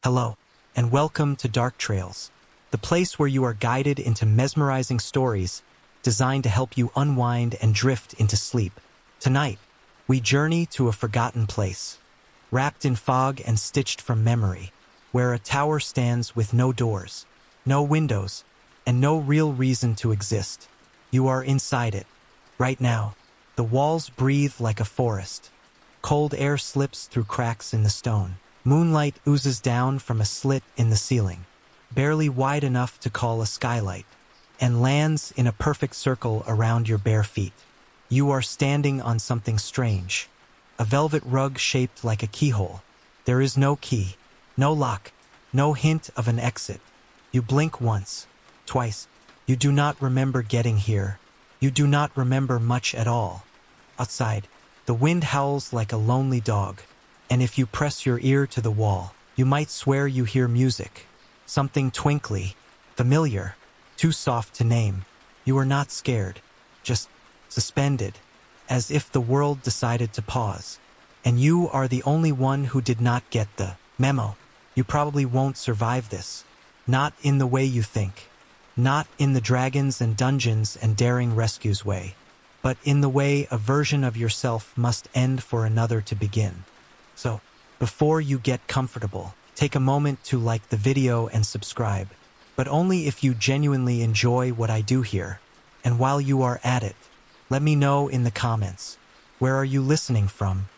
Hello, and welcome to DarkTrailz, the place where you are guided into mesmerizing stories designed to help you unwind and drift into sleep. Tonight, we journey to a forgotten place, wrapped in fog and stitched from memory, where a tower stands with no doors, no windows, and no real reason to exist. You are inside it. Right now, the walls breathe like a forest. Cold air slips through cracks in the stone. Moonlight oozes down from a slit in the ceiling, barely wide enough to call a skylight, and lands in a perfect circle around your bare feet. You are standing on something strange, a velvet rug shaped like a keyhole. There is no key, no lock, no hint of an exit. You blink once, twice. You do not remember getting here. You do not remember much at all. Outside, the wind howls like a lonely dog. And if you press your ear to the wall, you might swear you hear music. Something twinkly, familiar, too soft to name. You are not scared, just suspended, as if the world decided to pause. And you are the only one who did not get the memo. You probably won't survive this. Not in the way you think. Not in the dragons and dungeons and daring rescues way. But in the way a version of yourself must end for another to begin. So, before you get comfortable, take a moment to like the video and subscribe, but only if you genuinely enjoy what I do here. And while you are at it, let me know in the comments, where are you listening from?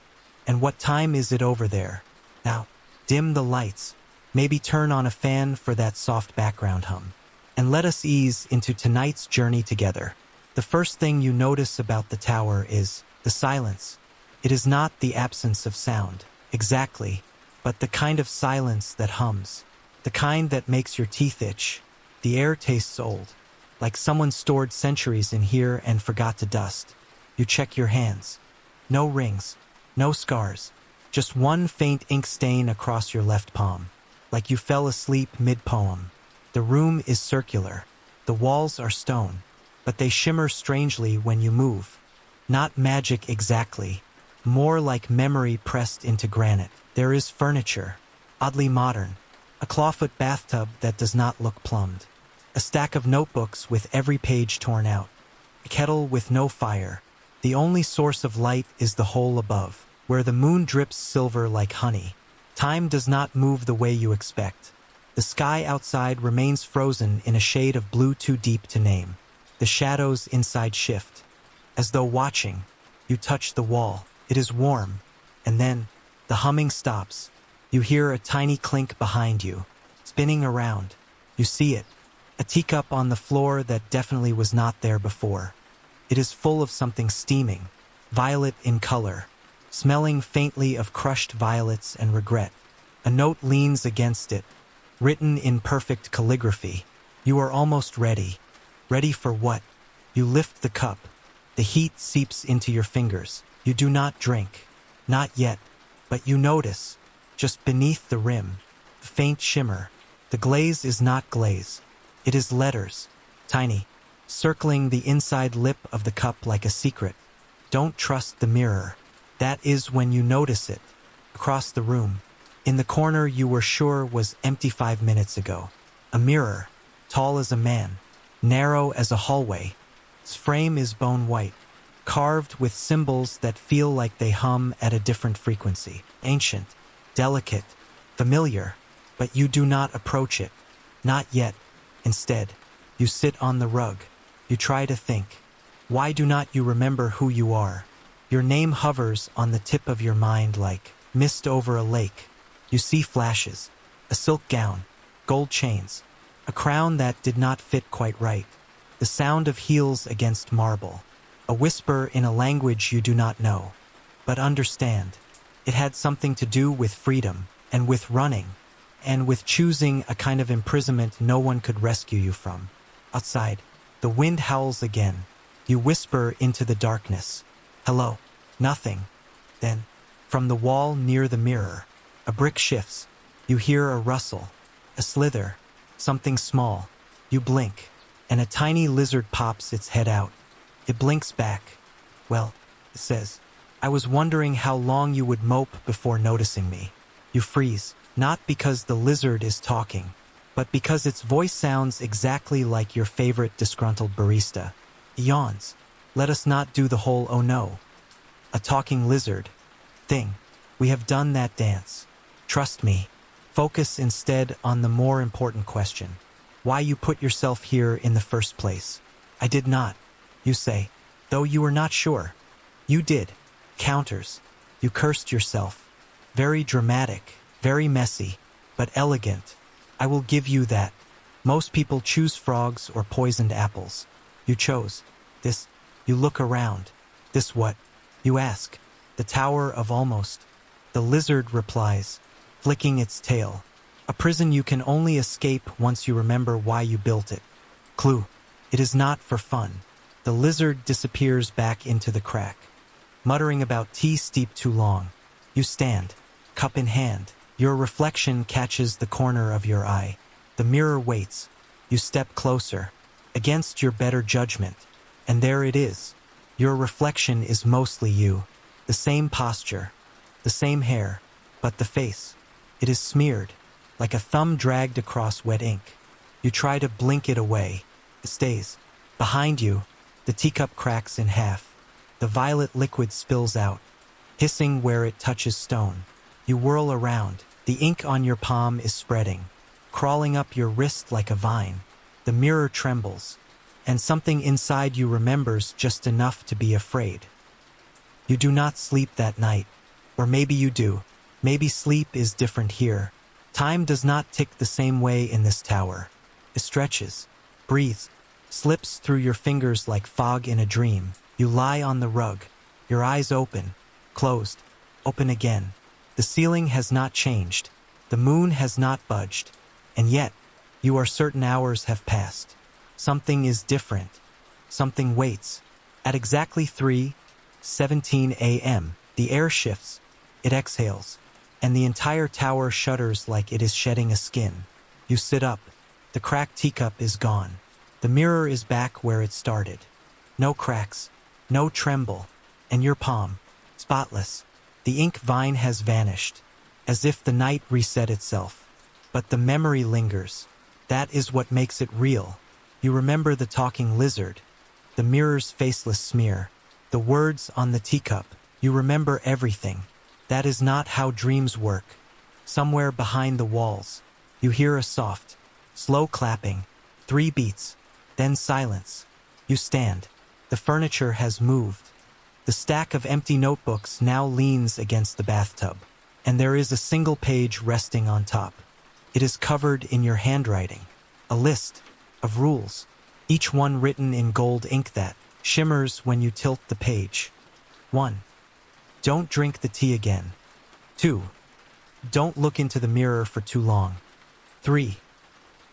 And what time is it over there? Now, dim the lights, maybe turn on a fan for that soft background hum, and let us ease into tonight's journey together. The first thing you notice about the tower is the silence. It is not the absence of sound, exactly, but the kind of silence that hums, the kind that makes your teeth itch. The air tastes old, like someone stored centuries in here and forgot to dust. You check your hands. No rings, no scars, just one faint ink stain across your left palm, like you fell asleep mid-poem. The room is circular. The walls are stone, but they shimmer strangely when you move. Not magic exactly. More like memory pressed into granite. There is furniture, oddly modern, a clawfoot bathtub that does not look plumbed, a stack of notebooks with every page torn out, a kettle with no fire. The only source of light is the hole above, where the moon drips silver like honey. Time does not move the way you expect. The sky outside remains frozen in a shade of blue too deep to name. The shadows inside shift. As though watching, you touch the wall. It is warm, and then the humming stops. You hear a tiny clink behind you, spinning around. You see it, a teacup on the floor that definitely was not there before. It is full of something steaming, violet in color, smelling faintly of crushed violets and regret. A note leans against it, written in perfect calligraphy. You are almost ready. Ready for what? You lift the cup. The heat seeps into your fingers. You do not drink, not yet, but you notice, just beneath the rim, the faint shimmer. The glaze is not glaze. It is letters, tiny, circling the inside lip of the cup like a secret. Don't trust the mirror. That is when you notice it. Across the room, in the corner you were sure was empty 5 minutes ago. A mirror, tall as a man, narrow as a hallway. Its frame is bone white, carved with symbols that feel like they hum at a different frequency. Ancient, delicate, familiar, but you do not approach it. Not yet. Instead, you sit on the rug. You try to think. Why do not you remember who you are? Your name hovers on the tip of your mind like mist over a lake. You see flashes, a silk gown, gold chains, a crown that did not fit quite right, the sound of heels against marble. A whisper in a language you do not know, but understand. It had something to do with freedom, and with running, and with choosing a kind of imprisonment no one could rescue you from. Outside, the wind howls again. You whisper into the darkness. Hello. Nothing. Then, from the wall near the mirror, a brick shifts. You hear a rustle, a slither, something small. You blink, and a tiny lizard pops its head out. It blinks back. Well, says, "I was wondering how long you would mope before noticing me." You freeze. Not because the lizard is talking, but because its voice sounds exactly like your favorite disgruntled barista. He yawns. Let us not do the whole "oh no, a talking lizard" thing. We have done that dance. Trust me. Focus instead on the more important question. Why you put yourself here in the first place. I did not, you say, though you were not sure. You did. Counters. You cursed yourself. Very dramatic, very messy, but elegant. I will give you that. Most people choose frogs or poisoned apples. You chose this. You look around. This what? You ask. The Tower of Almost. The lizard replies, flicking its tail. A prison you can only escape once you remember why you built it. Clue. It is not for fun. The lizard disappears back into the crack. Muttering about tea steeped too long. You stand, cup in hand. Your reflection catches the corner of your eye. The mirror waits. You step closer, against your better judgment. And there it is. Your reflection is mostly you. The same posture, the same hair, but the face. It is smeared, like a thumb dragged across wet ink. You try to blink it away. It stays. Behind you, the teacup cracks in half. The violet liquid spills out, hissing where it touches stone. You whirl around. The ink on your palm is spreading, crawling up your wrist like a vine. The mirror trembles, and something inside you remembers just enough to be afraid. You do not sleep that night. Or maybe you do. Maybe sleep is different here. Time does not tick the same way in this tower. It stretches, breathes, slips through your fingers like fog in a dream. You lie on the rug, your eyes open, closed, open again. The ceiling has not changed. The moon has not budged. And yet, you are certain hours have passed. Something is different. Something waits. At exactly 3:17 a.m., the air shifts. It exhales, and the entire tower shudders like it is shedding a skin. You sit up. The cracked teacup is gone. The mirror is back where it started. No cracks, no tremble, and your palm, spotless. The ink vine has vanished, as if the night reset itself. But the memory lingers. That is what makes it real. You remember the talking lizard, the mirror's faceless smear, the words on the teacup. You remember everything. That is not how dreams work. Somewhere behind the walls, you hear a soft, slow clapping, 3 beats, then silence. You stand. The furniture has moved. The stack of empty notebooks now leans against the bathtub, and there is a single page resting on top. It is covered in your handwriting, a list of rules, each one written in gold ink that shimmers when you tilt the page. 1. Don't drink the tea again. 2. Don't look into the mirror for too long. 3.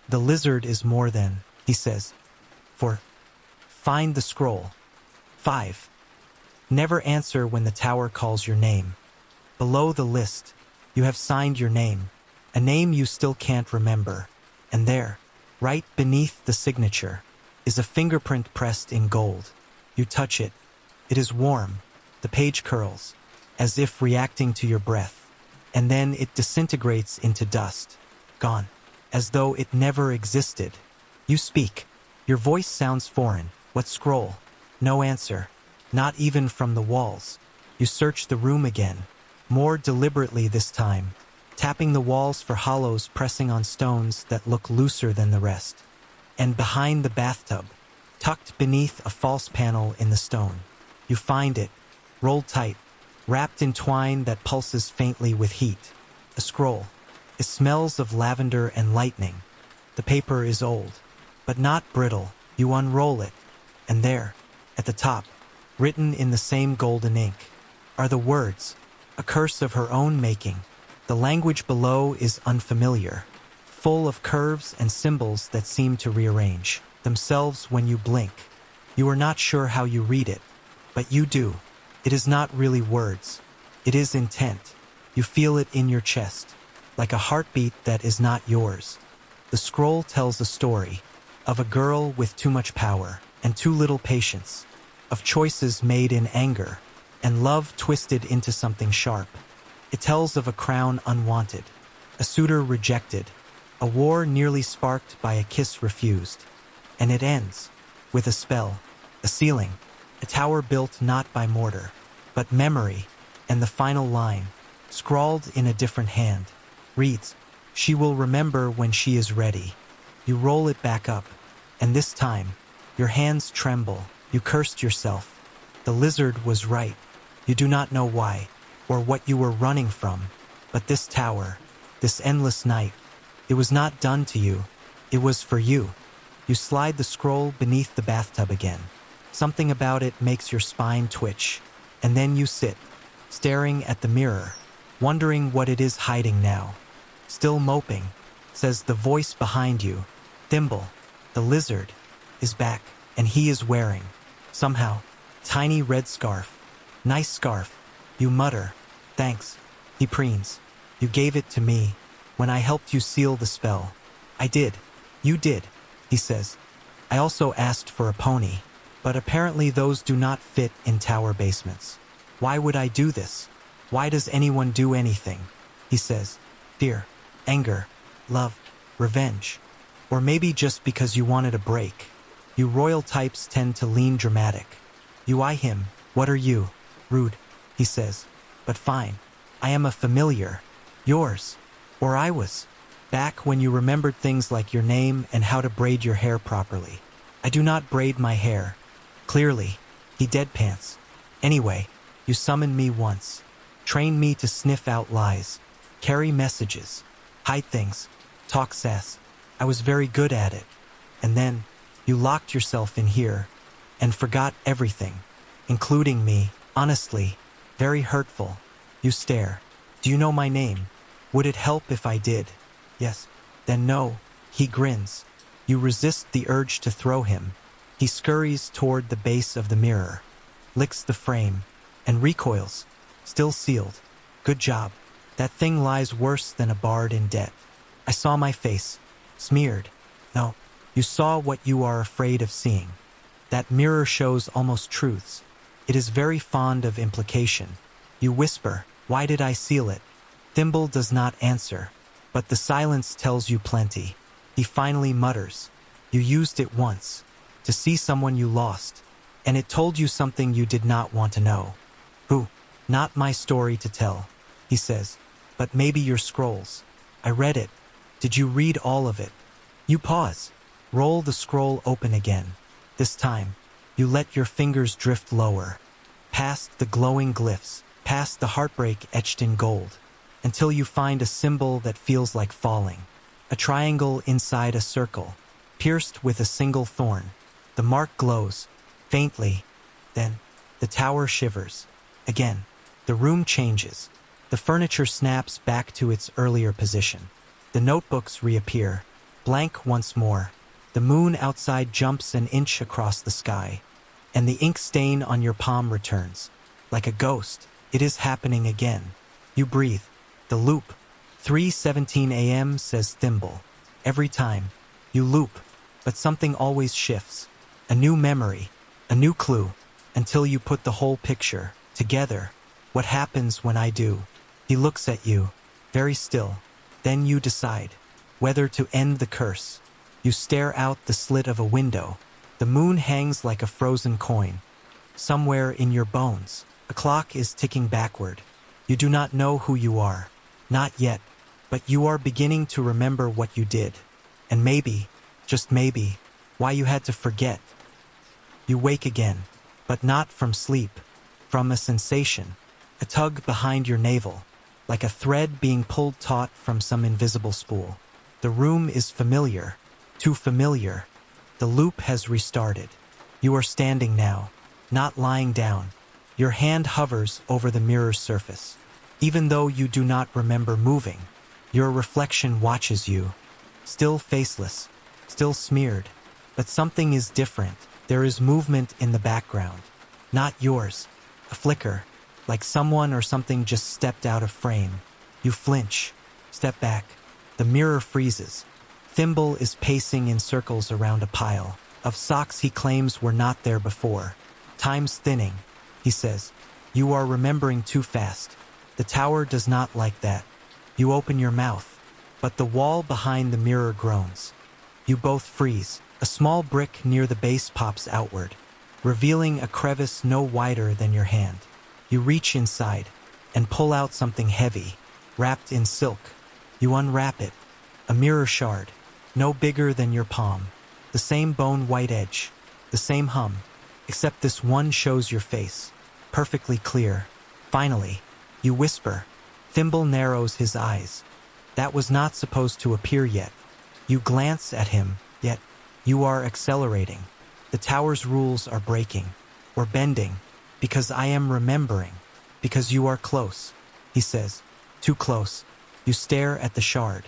The lizard is more than, he says. 4. Find the scroll. 5. Never answer when the tower calls your name. Below the list, you have signed your name, a name you still can't remember. And there, right beneath the signature, is a fingerprint pressed in gold. You touch it. It is warm. The page curls, as if reacting to your breath. And then it disintegrates into dust. Gone. As though it never existed. You speak. Your voice sounds foreign. What scroll? No answer. Not even from the walls. You search the room again, more deliberately this time, tapping the walls for hollows, pressing on stones that look looser than the rest. And behind the bathtub, tucked beneath a false panel in the stone, you find it, rolled tight, wrapped in twine that pulses faintly with heat. A scroll. It smells of lavender and lightning. The paper is old, but not brittle. You unroll it, and there, at the top, written in the same golden ink, are the words, a curse of her own making. The language below is unfamiliar, full of curves and symbols that seem to rearrange themselves when you blink. You are not sure how you read it, but you do. It is not really words. It is intent. You feel it in your chest, like a heartbeat that is not yours. The scroll tells a story of a girl with too much power and too little patience, of choices made in anger, and love twisted into something sharp. It tells of a crown unwanted, A suitor rejected. A war nearly sparked by a kiss refused. And it ends with a spell, a ceiling, a tower built not by mortar, but memory, and the final line, scrawled in a different hand, reads, "She will remember when she is ready." You roll it back up, and this time, your hands tremble. You cursed yourself. The lizard was right. You do not know why, or what you were running from, but this tower, this endless night, it was not done to you. It was for you. You slide the scroll beneath the bathtub again. Something about it makes your spine twitch, and then you sit, staring at the mirror, wondering what it is hiding now. Still moping, says the voice behind you, "Thimble, the lizard, is back, and he is wearing, somehow, tiny red scarf. Nice scarf." You mutter, "Thanks." He preens, "You gave it to me when I helped you seal the spell." "I did." "You did," he says. "I also asked for a pony, but apparently those do not fit in tower basements. Why would I do this? Why does anyone do anything?" He says, "Fear, anger, love, revenge. Or maybe just because you wanted a break." You royal types tend to lean dramatic. You eye him. "What are you?" "Rude," he says. "But fine. I am a familiar. Yours. Or I was. Back when you remembered things like your name and how to braid your hair properly. I do not braid my hair." Clearly, he deadpants. "Anyway, you summoned me once. Trained me to sniff out lies. Carry messages. Hide things. Talk sass. I was very good at it. And then, you locked yourself in here and forgot everything, including me. Honestly, very hurtful." You stare. "Do you know my name? Would it help if I did?" "Yes." "Then no." He grins. You resist the urge to throw him. He scurries toward the base of the mirror, licks the frame, and recoils. Still sealed. "Good job. That thing lies worse than a bard in debt." "I saw my face. Smeared." "No. You saw what you are afraid of seeing. That mirror shows almost truths. It is very fond of implication." You whisper, "Why did I seal it?" Thimble does not answer, but the silence tells you plenty. He finally mutters, "You used it once, to see someone you lost, and it told you something you did not want to know." "Who?" "Not my story to tell," he says, "but maybe your scrolls. I read it. Did you read all of it?" You pause. Roll the scroll open again. This time, you let your fingers drift lower, past the glowing glyphs, past the heartbreak etched in gold, until you find a symbol that feels like falling. A triangle inside a circle, pierced with a single thorn. The mark glows, faintly. Then, the tower shivers. Again, the room changes. The furniture snaps back to its earlier position. The notebooks reappear, blank once more. The moon outside jumps an inch across the sky, and the ink stain on your palm returns. Like a ghost, it is happening again. You breathe. The loop. 3:17 a.m., says Thimble. Every time. You loop, but something always shifts. A new memory, a new clue, until you put the whole picture together. What happens when I do? He looks at you, very still. Then you decide whether to end the curse. You stare out the slit of a window. The moon hangs like a frozen coin. Somewhere in your bones, a clock is ticking backward. You do not know who you are. Not yet, but you are beginning to remember what you did. And maybe, just maybe, why you had to forget. You wake again, but not from sleep, from a sensation, a tug behind your navel, like a thread being pulled taut from some invisible spool. The room is familiar, too familiar. The loop has restarted. You are standing now, not lying down. Your hand hovers over the mirror's surface. Even though you do not remember moving, your reflection watches you. Still faceless, still smeared, but something is different. There is movement in the background. Not yours. A flicker, like someone or something just stepped out of frame. You flinch, step back. The mirror freezes. Thimble is pacing in circles around a pile of socks he claims were not there before. Time's thinning, he says. You are remembering too fast. The tower does not like that. You open your mouth. but the wall behind the mirror groans. You both freeze. A small brick near the base pops outward, revealing a crevice no wider than your hand. You reach inside and pull out something heavy, wrapped in silk. You unwrap it. A mirror shard, no bigger than your palm. The same bone-white edge, the same hum, except this one shows your face, perfectly clear. Finally, you whisper. Thimble narrows his eyes. That was not supposed to appear yet. You glance at him, yet you are accelerating. The tower's rules are breaking, or bending, because I am remembering, because you are close, he says. Too close. You stare at the shard.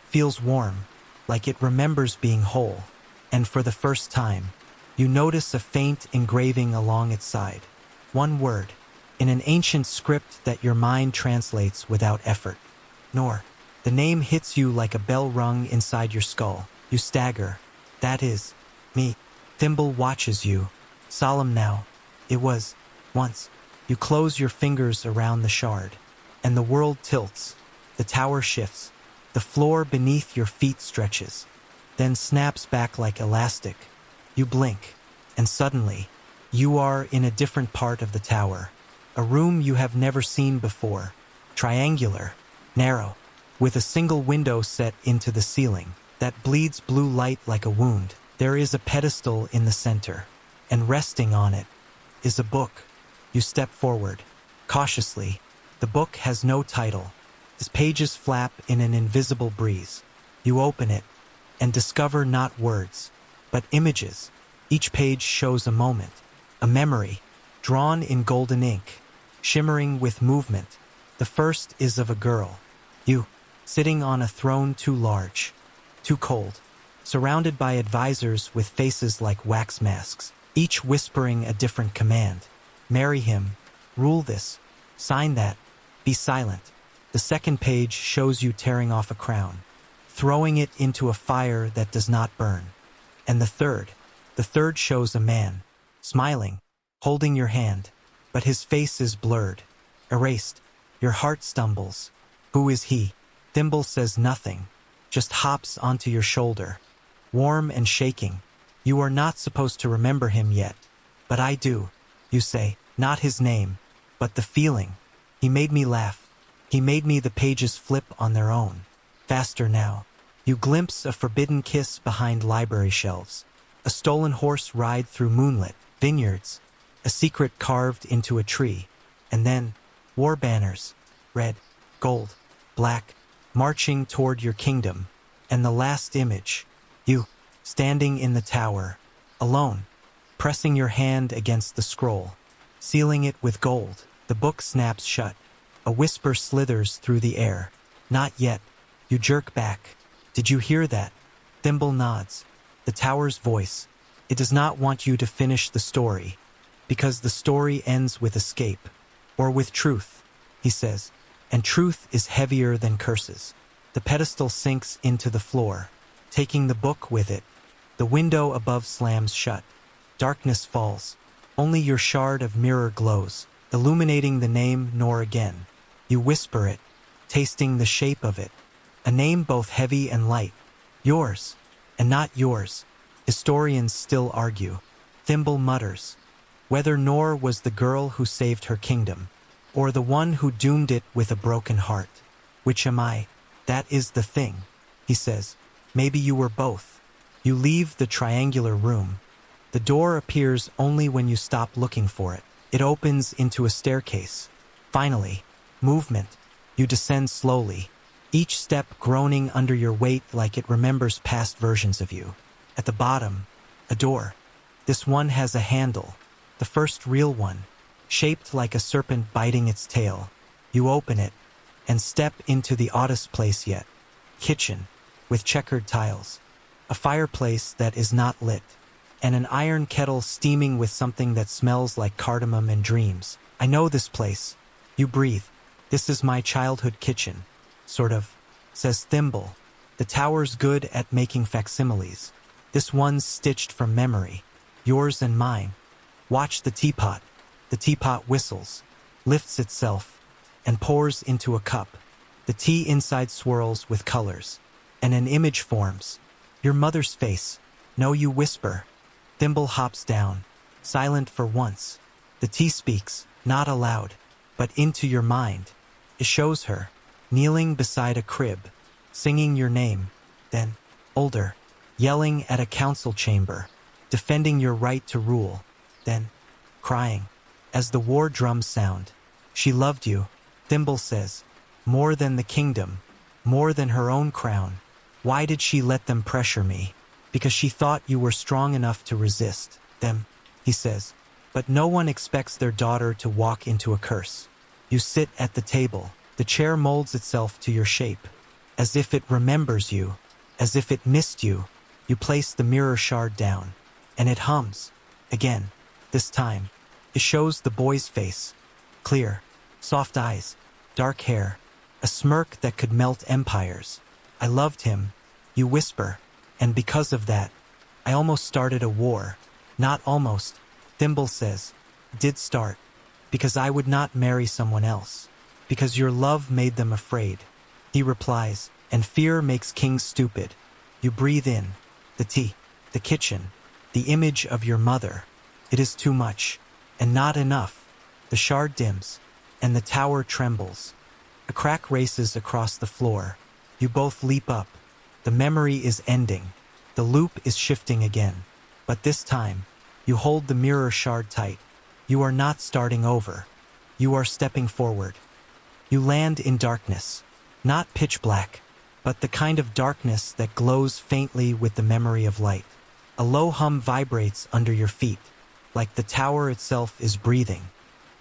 Feels warm, like it remembers being whole. And for the first time, you notice a faint engraving along its side. One word, in an ancient script that your mind translates without effort. Nor. The name hits you like a bell rung inside your skull. You stagger. That is me. Thimble watches you, solemn now. It was once. You close your fingers around the shard, and the world tilts. The tower shifts. The floor beneath your feet stretches, then snaps back like elastic. You blink, and suddenly, you are in a different part of the tower. A room you have never seen before. Triangular, narrow, with a single window set into the ceiling that bleeds blue light like a wound. There is a pedestal in the center, and resting on it is a book. You step forward, cautiously. The book has no title. Its pages flap in an invisible breeze. You open it, and discover not words, but images. Each page shows a moment, a memory, drawn in golden ink, shimmering with movement. The first is of a girl. You, sitting on a throne too large, too cold, surrounded by advisors with faces like wax masks, each whispering a different command. Marry him, rule this, sign that, be silent. The second page shows you tearing off a crown, throwing it into a fire that does not burn. And the third shows a man, smiling, holding your hand, but his face is blurred, erased. Your heart stumbles. Who is he? Thimble says nothing, just hops onto your shoulder, warm and shaking. You are not supposed to remember him yet, but I do. You say, not his name, but the feeling. He made me laugh. He made me. The pages flip on their own. Faster now. You glimpse a forbidden kiss behind library shelves, a stolen horse ride through moonlit vineyards, a secret carved into a tree, and then war banners, red, gold, black, marching toward your kingdom. And the last image, you, standing in the tower, alone, pressing your hand against the scroll, sealing it with gold. The book snaps shut. A whisper slithers through the air. Not yet. You jerk back. Did you hear that? Thimble nods. The tower's voice. It does not want you to finish the story, because the story ends with escape, or with truth, he says, and truth is heavier than curses. The pedestal sinks into the floor, taking the book with it. The window above slams shut. Darkness falls. Only your shard of mirror glows, illuminating the name Nor again. You whisper it, tasting the shape of it. A name both heavy and light. Yours, and not yours. Historians still argue. Thimble mutters. Whether Nor was the girl who saved her kingdom, or the one who doomed it with a broken heart. Which am I? That is the thing, he says. Maybe you were both. You leave the triangular room. The door appears only when you stop looking for it. It opens into a staircase. Finally, movement. You descend slowly, each step groaning under your weight like it remembers past versions of you. At the bottom, a door. This one has a handle, the first real one, shaped like a serpent biting its tail. You open it and step into the oddest place yet. Kitchen, with checkered tiles. A fireplace that is not lit, and an iron kettle steaming with something that smells like cardamom and dreams. I know this place. You breathe. This is my childhood kitchen. Sort of, says Thimble. The tower's good at making facsimiles. This one's stitched from memory. Yours and mine. Watch the teapot. The teapot whistles, lifts itself, and pours into a cup. The tea inside swirls with colors, and an image forms. Your mother's face. No, you whisper. Thimble hops down, silent for once. The tea speaks, not aloud, but into your mind. It shows her, kneeling beside a crib, singing your name, then, older, yelling at a council chamber, defending your right to rule, then, crying, as the war drums sound. She loved you, Thimble says, more than the kingdom, more than her own crown. Why did she let them pressure me? Because she thought you were strong enough to resist them, he says. But no one expects their daughter to walk into a curse. You sit at the table. The chair molds itself to your shape, as if it remembers you, as if it missed you. You place the mirror shard down, and it hums. Again, this time, it shows the boy's face. Clear, soft eyes, dark hair, a smirk that could melt empires. I loved him, you whisper, and because of that, I almost started a war. Not almost, Thimble says, did start, because I would not marry someone else, because your love made them afraid. He replies, and fear makes kings stupid. You breathe in, the tea, the kitchen, the image of your mother. It is too much, and not enough. The shard dims, and the tower trembles. A crack races across the floor. You both leap up. The memory is ending. The loop is shifting again. But this time, you hold the mirror shard tight. You are not starting over. You are stepping forward. You land in darkness. Not pitch black, but the kind of darkness that glows faintly with the memory of light. A low hum vibrates under your feet, like the tower itself is breathing.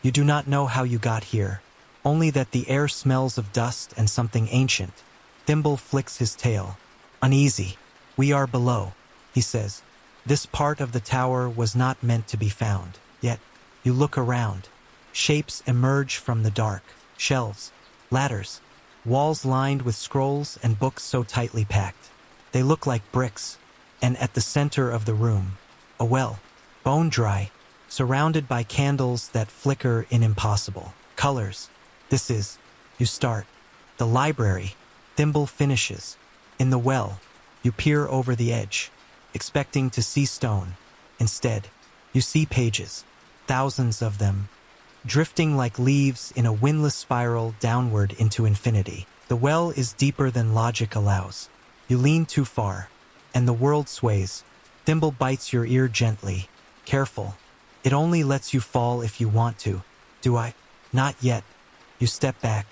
You do not know how you got here, only that the air smells of dust and something ancient. Thimble flicks his tail. Uneasy. We are below, he says. This part of the tower was not meant to be found. Yet, you look around. Shapes emerge from the dark. Shelves, ladders, walls lined with scrolls and books so tightly packed. They look like bricks. And at the center of the room, a well, bone dry, surrounded by candles that flicker in impossible colors. This is, you start, the library. Thimble finishes. In the well, you peer over the edge, expecting to see stone. Instead, you see pages, thousands of them, drifting like leaves in a windless spiral downward into infinity. The well is deeper than logic allows. You lean too far, and the world sways. Thimble bites your ear gently. Careful. It only lets you fall if you want to. Do I? Not yet. You step back.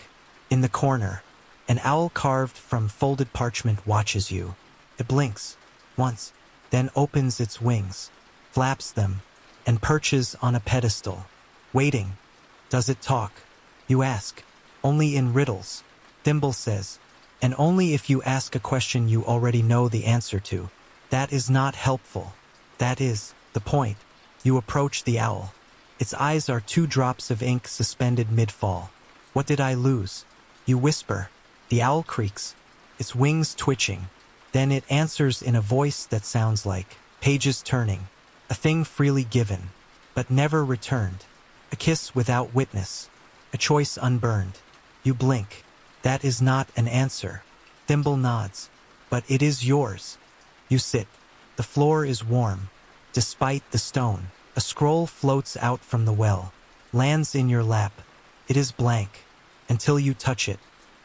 In the corner, an owl carved from folded parchment watches you. It blinks, once, then opens its wings, flaps them, and perches on a pedestal, waiting. Does it talk? You ask. Only in riddles, Thimble says, and only if you ask a question you already know the answer to. That is not helpful. That is the point. You approach the owl. Its eyes are 2 drops of ink suspended mid-fall. What did I lose? You whisper. The owl creaks, its wings twitching. Then it answers in a voice that sounds like pages turning, a thing freely given, but never returned, a kiss without witness, a choice unburned. You blink. That is not an answer. Thimble nods. But it is yours. You sit. The floor is warm. Despite the stone, a scroll floats out from the well, lands in your lap. It is blank, until you touch it.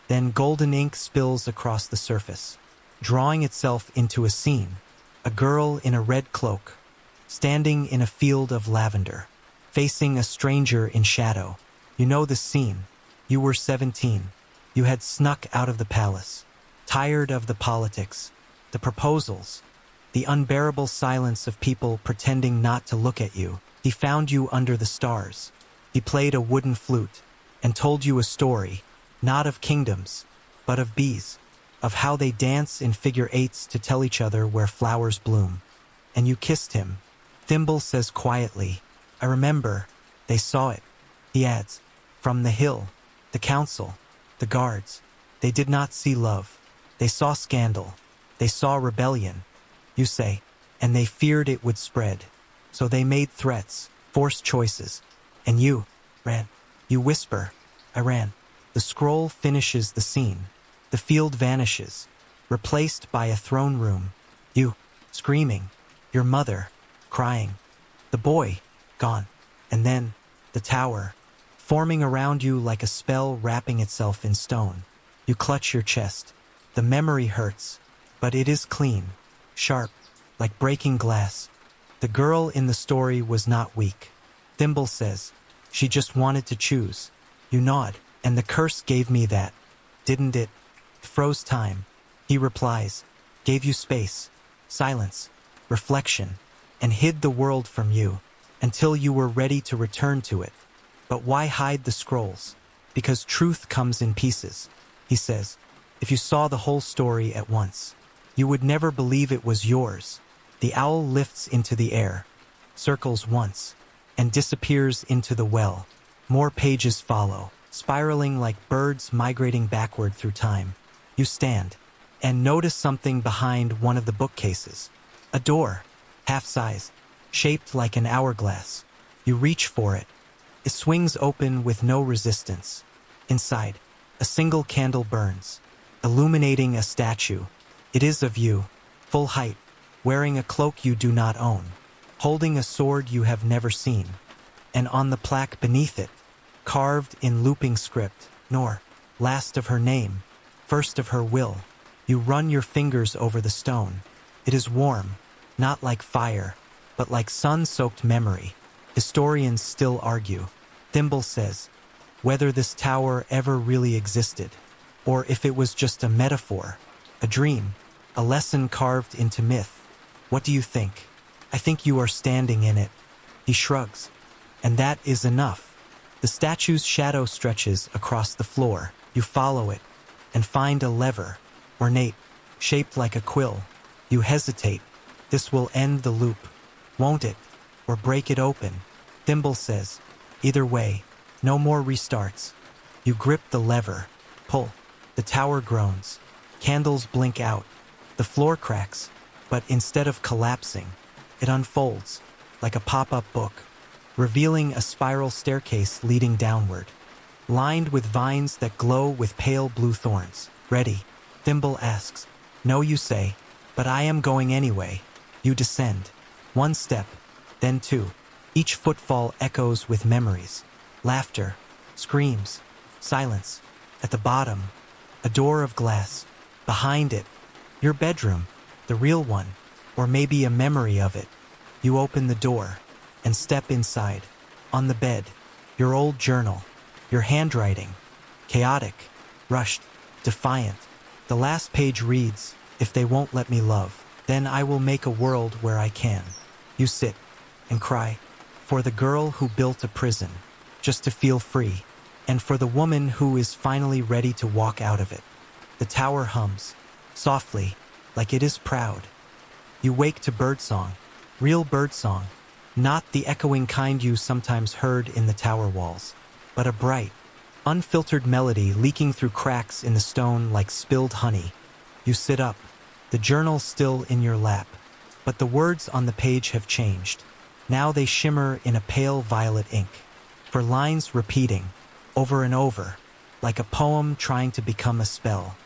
Then golden ink spills across the surface, drawing itself into a scene. A girl in a red cloak, standing in a field of lavender, facing a stranger in shadow. You know the scene. You were 17. You had snuck out of the palace, tired of the politics, the proposals, the unbearable silence of people pretending not to look at you. He found you under the stars. He played a wooden flute and told you a story, not of kingdoms, but of bees, of how they dance in figure eights to tell each other where flowers bloom. And you kissed him. Thimble says quietly, I remember. They saw it. He adds, from the hill, the council, the guards. They did not see love. They saw scandal. They saw rebellion. You say, and they feared it would spread. So they made threats, forced choices. And you ran. You whisper, I ran. The scroll finishes the scene. The field vanishes, replaced by a throne room. You, screaming. Your mother, crying. The boy, gone. And then, the tower, forming around you like a spell wrapping itself in stone. You clutch your chest. The memory hurts, but it is clean, sharp, like breaking glass. The girl in the story was not weak. Thimble says, she just wanted to choose. You nod, and the curse gave me that, didn't it? Froze time. He replies, gave you space, silence, reflection, and hid the world from you, until you were ready to return to it. But why hide the scrolls? Because truth comes in pieces. He says, if you saw the whole story at once, you would never believe it was yours. The owl lifts into the air, circles once, and disappears into the well. More pages follow, spiraling like birds migrating backward through time. You stand, and notice something behind one of the bookcases. A door, half-sized, shaped like an hourglass. You reach for it. It swings open with no resistance. Inside, a single candle burns, illuminating a statue. It is of you, full height, wearing a cloak you do not own, holding a sword you have never seen. And on the plaque beneath it, carved in looping script, nor, last of her name, first of her will. You run your fingers over the stone. It is warm, not like fire, but like sun-soaked memory. Historians still argue. Thimble says, whether this tower ever really existed, or if it was just a metaphor, a dream, a lesson carved into myth. What do you think? I think you are standing in it. He shrugs. And that is enough. The statue's shadow stretches across the floor. You follow it, and find a lever, ornate, shaped like a quill. You hesitate. This will end the loop, won't it? Or break it open? Thimble says, either way, no more restarts. You grip the lever, pull. The tower groans. Candles blink out. The floor cracks, but instead of collapsing, it unfolds, like a pop-up book, revealing a spiral staircase leading downward, lined with vines that glow with pale blue thorns. Ready? Thimble asks. No, you say, but I am going anyway. You descend. One step, then two. Each footfall echoes with memories. Laughter, screams, silence. At the bottom, a door of glass. Behind it, your bedroom, the real one, or maybe a memory of it. You open the door and step inside. On the bed, your old journal, your handwriting, chaotic, rushed, defiant. The last page reads, if they won't let me love, then I will make a world where I can. You sit and cry for the girl who built a prison just to feel free, and for the woman who is finally ready to walk out of it. The tower hums, softly, like it is proud. You wake to birdsong, real birdsong, not the echoing kind you sometimes heard in the tower walls, but a bright, unfiltered melody leaking through cracks in the stone like spilled honey. You sit up, the journal still in your lap, but the words on the page have changed. Now they shimmer in a pale violet ink, for lines repeating, over and over, like a poem trying to become a spell.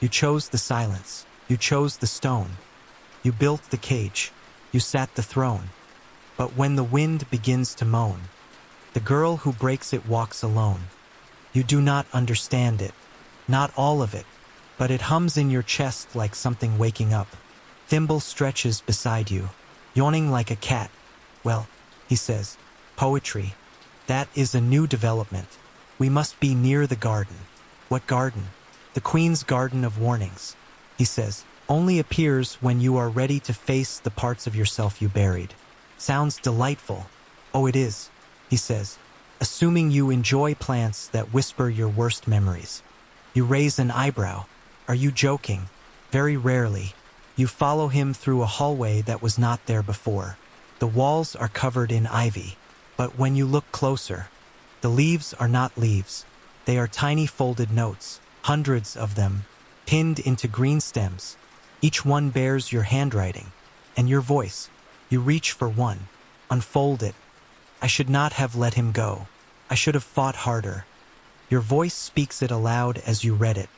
You chose the silence, you chose the stone, you built the cage, you sat the throne. But when the wind begins to moan, the girl who breaks it walks alone. You do not understand it, not all of it, but it hums in your chest like something waking up. Thimble stretches beside you, yawning like a cat. Well, he says, poetry. That is a new development. We must be near the garden. What garden? The Queen's Garden of Warnings. He says, only appears when you are ready to face the parts of yourself you buried. Sounds delightful. Oh, it is, he says, assuming you enjoy plants that whisper your worst memories. You raise an eyebrow. Are you joking? Very rarely. You follow him through a hallway that was not there before. The walls are covered in ivy, but when you look closer, the leaves are not leaves. They are tiny folded notes, hundreds of them, pinned into green stems. Each one bears your handwriting and your voice. You reach for one, unfold it. I should not have let him go. I should have fought harder. Your voice speaks it aloud as you read it,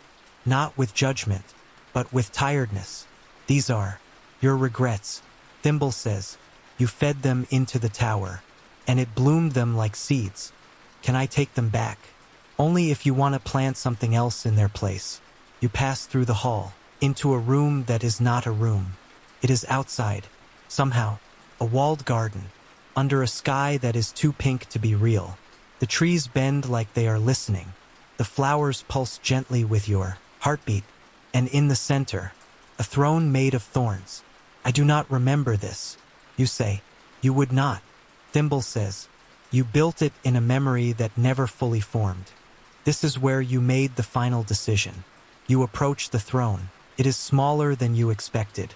not with judgment, but with tiredness. These are your regrets. Thimble says, you fed them into the tower, and it bloomed them like seeds. Can I take them back? Only if you want to plant something else in their place. You pass through the hall, into a room that is not a room. It is outside, somehow, a walled garden, under a sky that is too pink to be real. The trees bend like they are listening. The flowers pulse gently with your heartbeat, and in the center, a throne made of thorns. I do not remember this. You say, you would not. Thimble says, you built it in a memory that never fully formed. This is where you made the final decision. You approach the throne. It is smaller than you expected,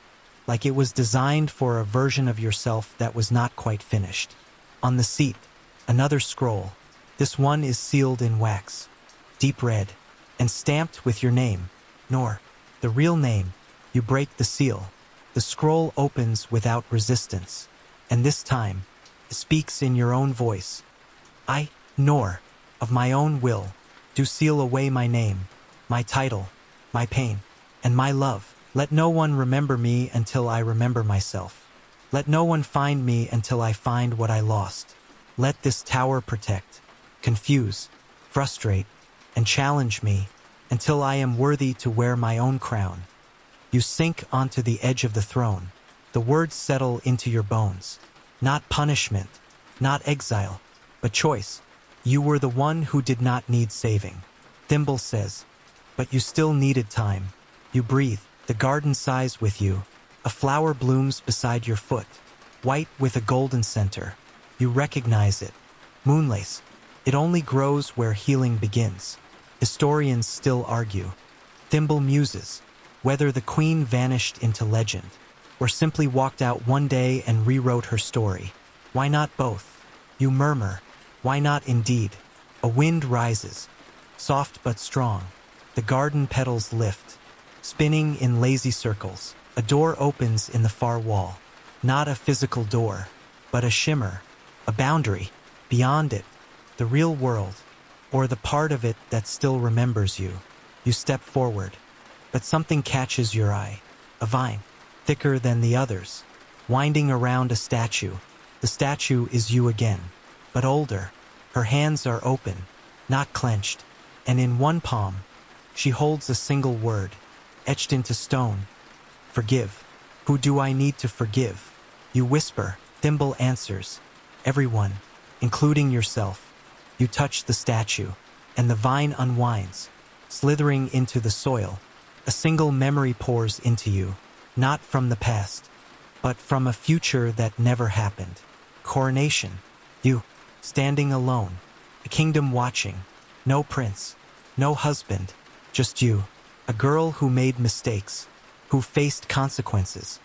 like it was designed for a version of yourself that was not quite finished. On the seat, another scroll. This one is sealed in wax, deep red, and stamped with your name, Nor, the real name. You break the seal. The scroll opens without resistance, and this time, it speaks in your own voice. I, Nor, of my own will, do seal away my name, my title, my pain, and my love. Let no one remember me until I remember myself. Let no one find me until I find what I lost. Let this tower protect, confuse, frustrate, and challenge me until I am worthy to wear my own crown. You sink onto the edge of the throne. The words settle into your bones. Not punishment, not exile, but choice. You were the one who did not need saving. Thimble says, but you still needed time. You breathe. The garden sighs with you. A flower blooms beside your foot, white with a golden center. You recognize it. Moonlace. It only grows where healing begins. Historians still argue. Thimble muses, whether the queen vanished into legend, or simply walked out one day and rewrote her story. Why not both? You murmur, why not indeed? A wind rises, soft but strong. The garden petals lift, spinning in lazy circles. A door opens in the far wall. Not a physical door, but a shimmer, a boundary. Beyond it, the real world, or the part of it that still remembers you. You step forward, but something catches your eye. A vine, thicker than the others, winding around a statue. The statue is you again, but older. Her hands are open, not clenched, and in one palm, she holds a single word, etched into stone. Forgive. Who do I need to forgive? You whisper. Thimble answers. Everyone, including yourself. You touch the statue, and the vine unwinds, slithering into the soil. A single memory pours into you, not from the past, but from a future that never happened. Coronation. You, standing alone, a kingdom watching. No prince, no husband, just you. A girl who made mistakes, who faced consequences,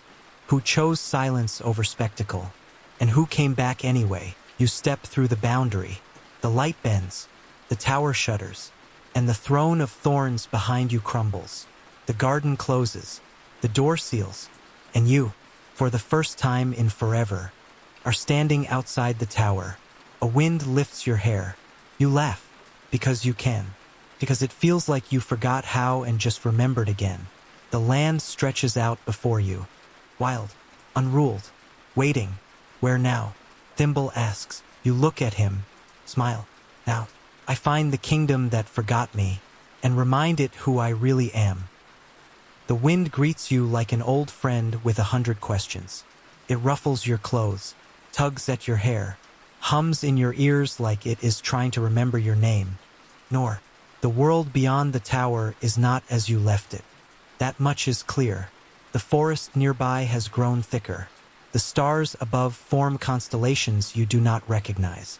who chose silence over spectacle, and who came back anyway. You step through the boundary. The light bends, the tower shudders, and the throne of thorns behind you crumbles. The garden closes, the door seals, and you, for the first time in forever, are standing outside the tower. A wind lifts your hair. You laugh, because you can, because it feels like you forgot how and just remembered again. The land stretches out before you, wild, unruled, waiting. Where now? Thimble asks. You look at him, smile. Now, I find the kingdom that forgot me, and remind it who I really am. The wind greets you like an old friend with 100 questions. It ruffles your clothes, tugs at your hair, hums in your ears like it is trying to remember your name. Nor, the world beyond the tower is not as you left it. That much is clear. The forest nearby has grown thicker. The stars above form constellations you do not recognize.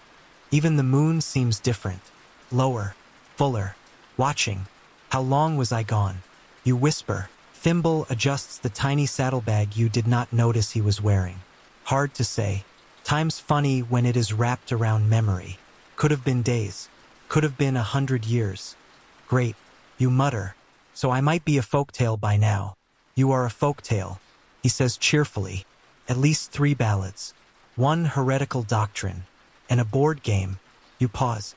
Even the moon seems different, lower, fuller, watching. How long was I gone? You whisper. Thimble adjusts the tiny saddlebag you did not notice he was wearing. Hard to say. Time's funny when it is wrapped around memory. Could have been days. Could have been 100 years. Great, you mutter. So I might be a folktale by now. You are a folktale, he says cheerfully. At least 3 ballads, 1 heretical doctrine, and a board game. You pause.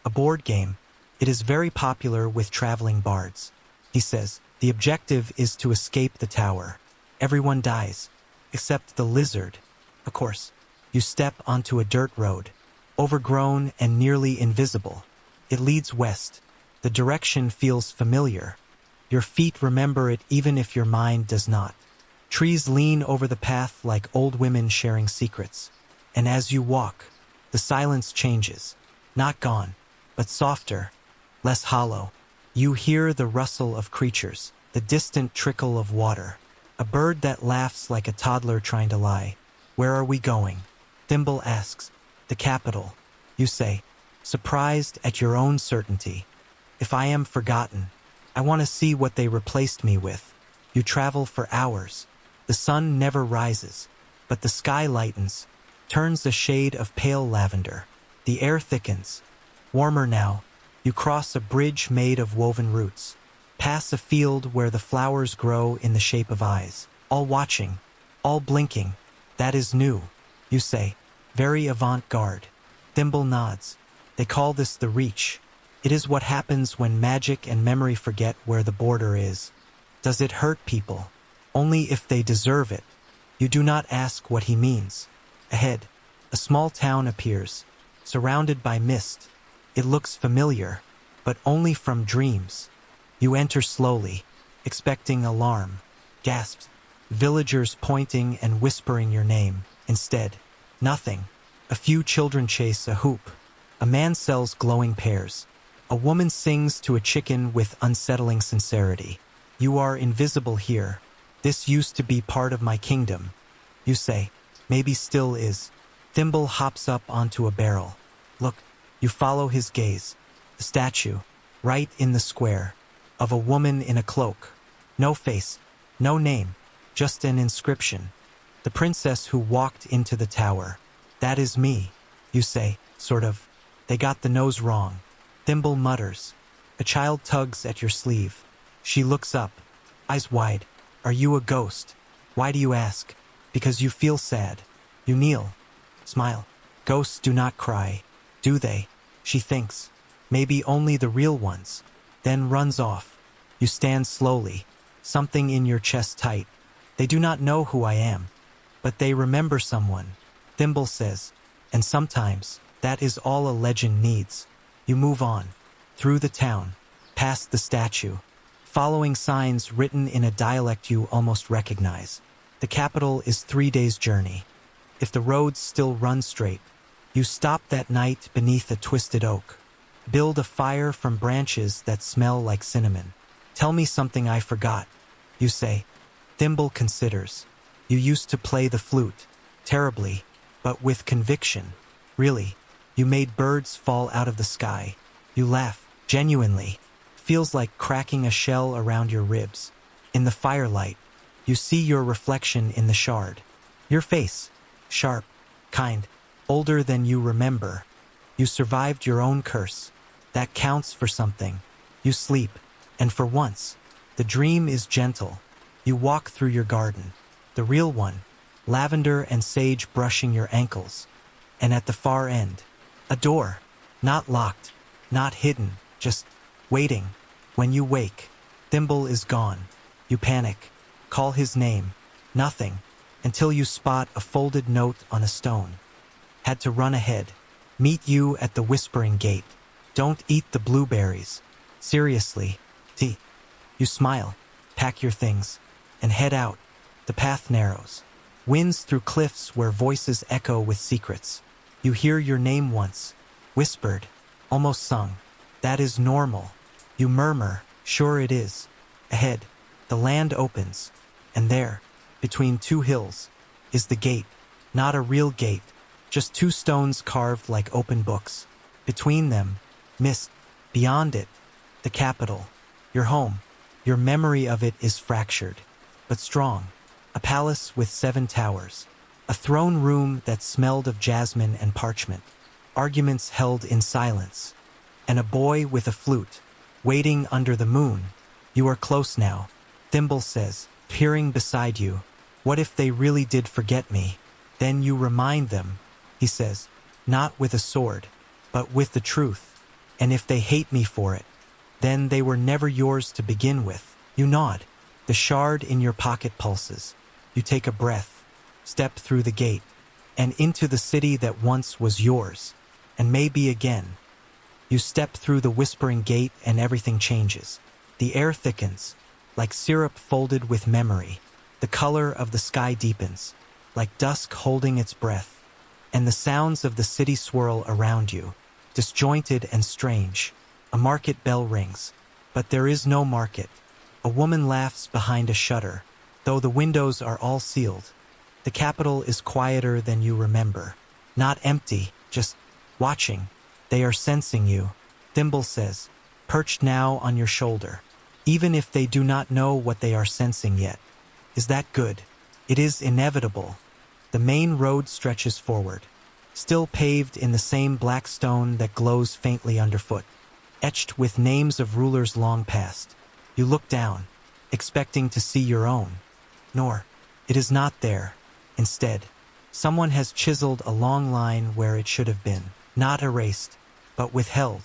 A board game. It is very popular with traveling bards. He says, the objective is to escape the tower. Everyone dies, except the lizard. Of course, you step onto a dirt road, overgrown and nearly invisible. It leads west. The direction feels familiar. Your feet remember it even if your mind does not. Trees lean over the path like old women sharing secrets. And as you walk, the silence changes. Not gone, but softer, less hollow. You hear the rustle of creatures, the distant trickle of water. A bird that laughs like a toddler trying to lie. Where are we going? Thimble asks. The capital. You say, surprised at your own certainty. If I am forgotten, I want to see what they replaced me with. You travel for hours. The sun never rises, but the sky lightens, turns a shade of pale lavender. The air thickens. Warmer now. You cross a bridge made of woven roots. Pass a field where the flowers grow in the shape of eyes. All watching, all blinking. That is new, you say. Very avant-garde. Thimble nods. They call this the reach. It is what happens when magic and memory forget where the border is. Does it hurt people? Only if they deserve it. You do not ask what he means. Ahead, a small town appears, surrounded by mist. It looks familiar, but only from dreams. You enter slowly, expecting alarm. Gasps. Villagers pointing and whispering your name. Instead, nothing. A few children chase a hoop. A man sells glowing pears. A woman sings to a chicken with unsettling sincerity. You are invisible here. This used to be part of my kingdom. You say, maybe still is. Thimble hops up onto a barrel. Look, you follow his gaze. The statue, right in the square, of a woman in a cloak. No face, no name, just an inscription. The princess who walked into the tower. That is me, you say, sort of. They got the nose wrong. Thimble mutters. A child tugs at your sleeve. She looks up, eyes wide. Are you a ghost? Why do you ask? Because you feel sad. You kneel. Smile. Ghosts do not cry, do they? She thinks. Maybe only the real ones. Then runs off. You stand slowly, something in your chest tight. They do not know who I am, but they remember someone. Thimble says, and sometimes, that is all a legend needs. You move on, through the town, past the statue, following signs written in a dialect you almost recognize. The capital is 3 days' journey. If the roads still run straight, you stop that night beneath a twisted oak. Build a fire from branches that smell like cinnamon. Tell me something I forgot, you say. Thimble considers. You used to play the flute, terribly, but with conviction. Really, you made birds fall out of the sky. You laugh, genuinely. Feels like cracking a shell around your ribs. In the firelight, you see your reflection in the shard. Your face, sharp, kind, older than you remember. You survived your own curse. That counts for something. You sleep, and for once, the dream is gentle. You walk through your garden, the real one, lavender and sage brushing your ankles. And at the far end, a door, not locked, not hidden, just waiting. When you wake, Thimble is gone. You panic, call his name, nothing, until you spot a folded note on a stone. Had to run ahead. Meet you at the Whispering Gate. Don't eat the blueberries. Seriously, T. You smile, pack your things, and head out. The path narrows. Winds through cliffs where voices echo with secrets. You hear your name once, whispered, almost sung. That is normal. You murmur, sure it is. Ahead, the land opens, and there, between two hills, is the gate. Not a real gate, just two stones carved like open books. Between them, mist. Beyond it, the capital, your home. Your memory of it is fractured, but strong. A palace with 7 towers. A throne room that smelled of jasmine and parchment. Arguments held in silence. And a boy with a flute, waiting under the moon. You are close now, Thimble says, peering beside you. What if they really did forget me? Then you remind them, he says, not with a sword, but with the truth. And if they hate me for it, then they were never yours to begin with. You nod. The shard in your pocket pulses. You take a breath, step through the gate, and into the city that once was yours, and maybe again. You step through the whispering gate and everything changes. The air thickens, like syrup folded with memory. The color of the sky deepens, like dusk holding its breath, and the sounds of the city swirl around you, disjointed and strange. A market bell rings, but there is no market. A woman laughs behind a shutter, though the windows are all sealed. The capital is quieter than you remember. Not empty, just watching. They are sensing you, Thimble says, perched now on your shoulder. Even if they do not know what they are sensing yet. Is that good? It is inevitable. The main road stretches forward, still paved in the same black stone that glows faintly underfoot, etched with names of rulers long past. You look down, expecting to see your own. Nor, it is not there. Instead, someone has chiseled a long line where it should have been, not erased, but withheld,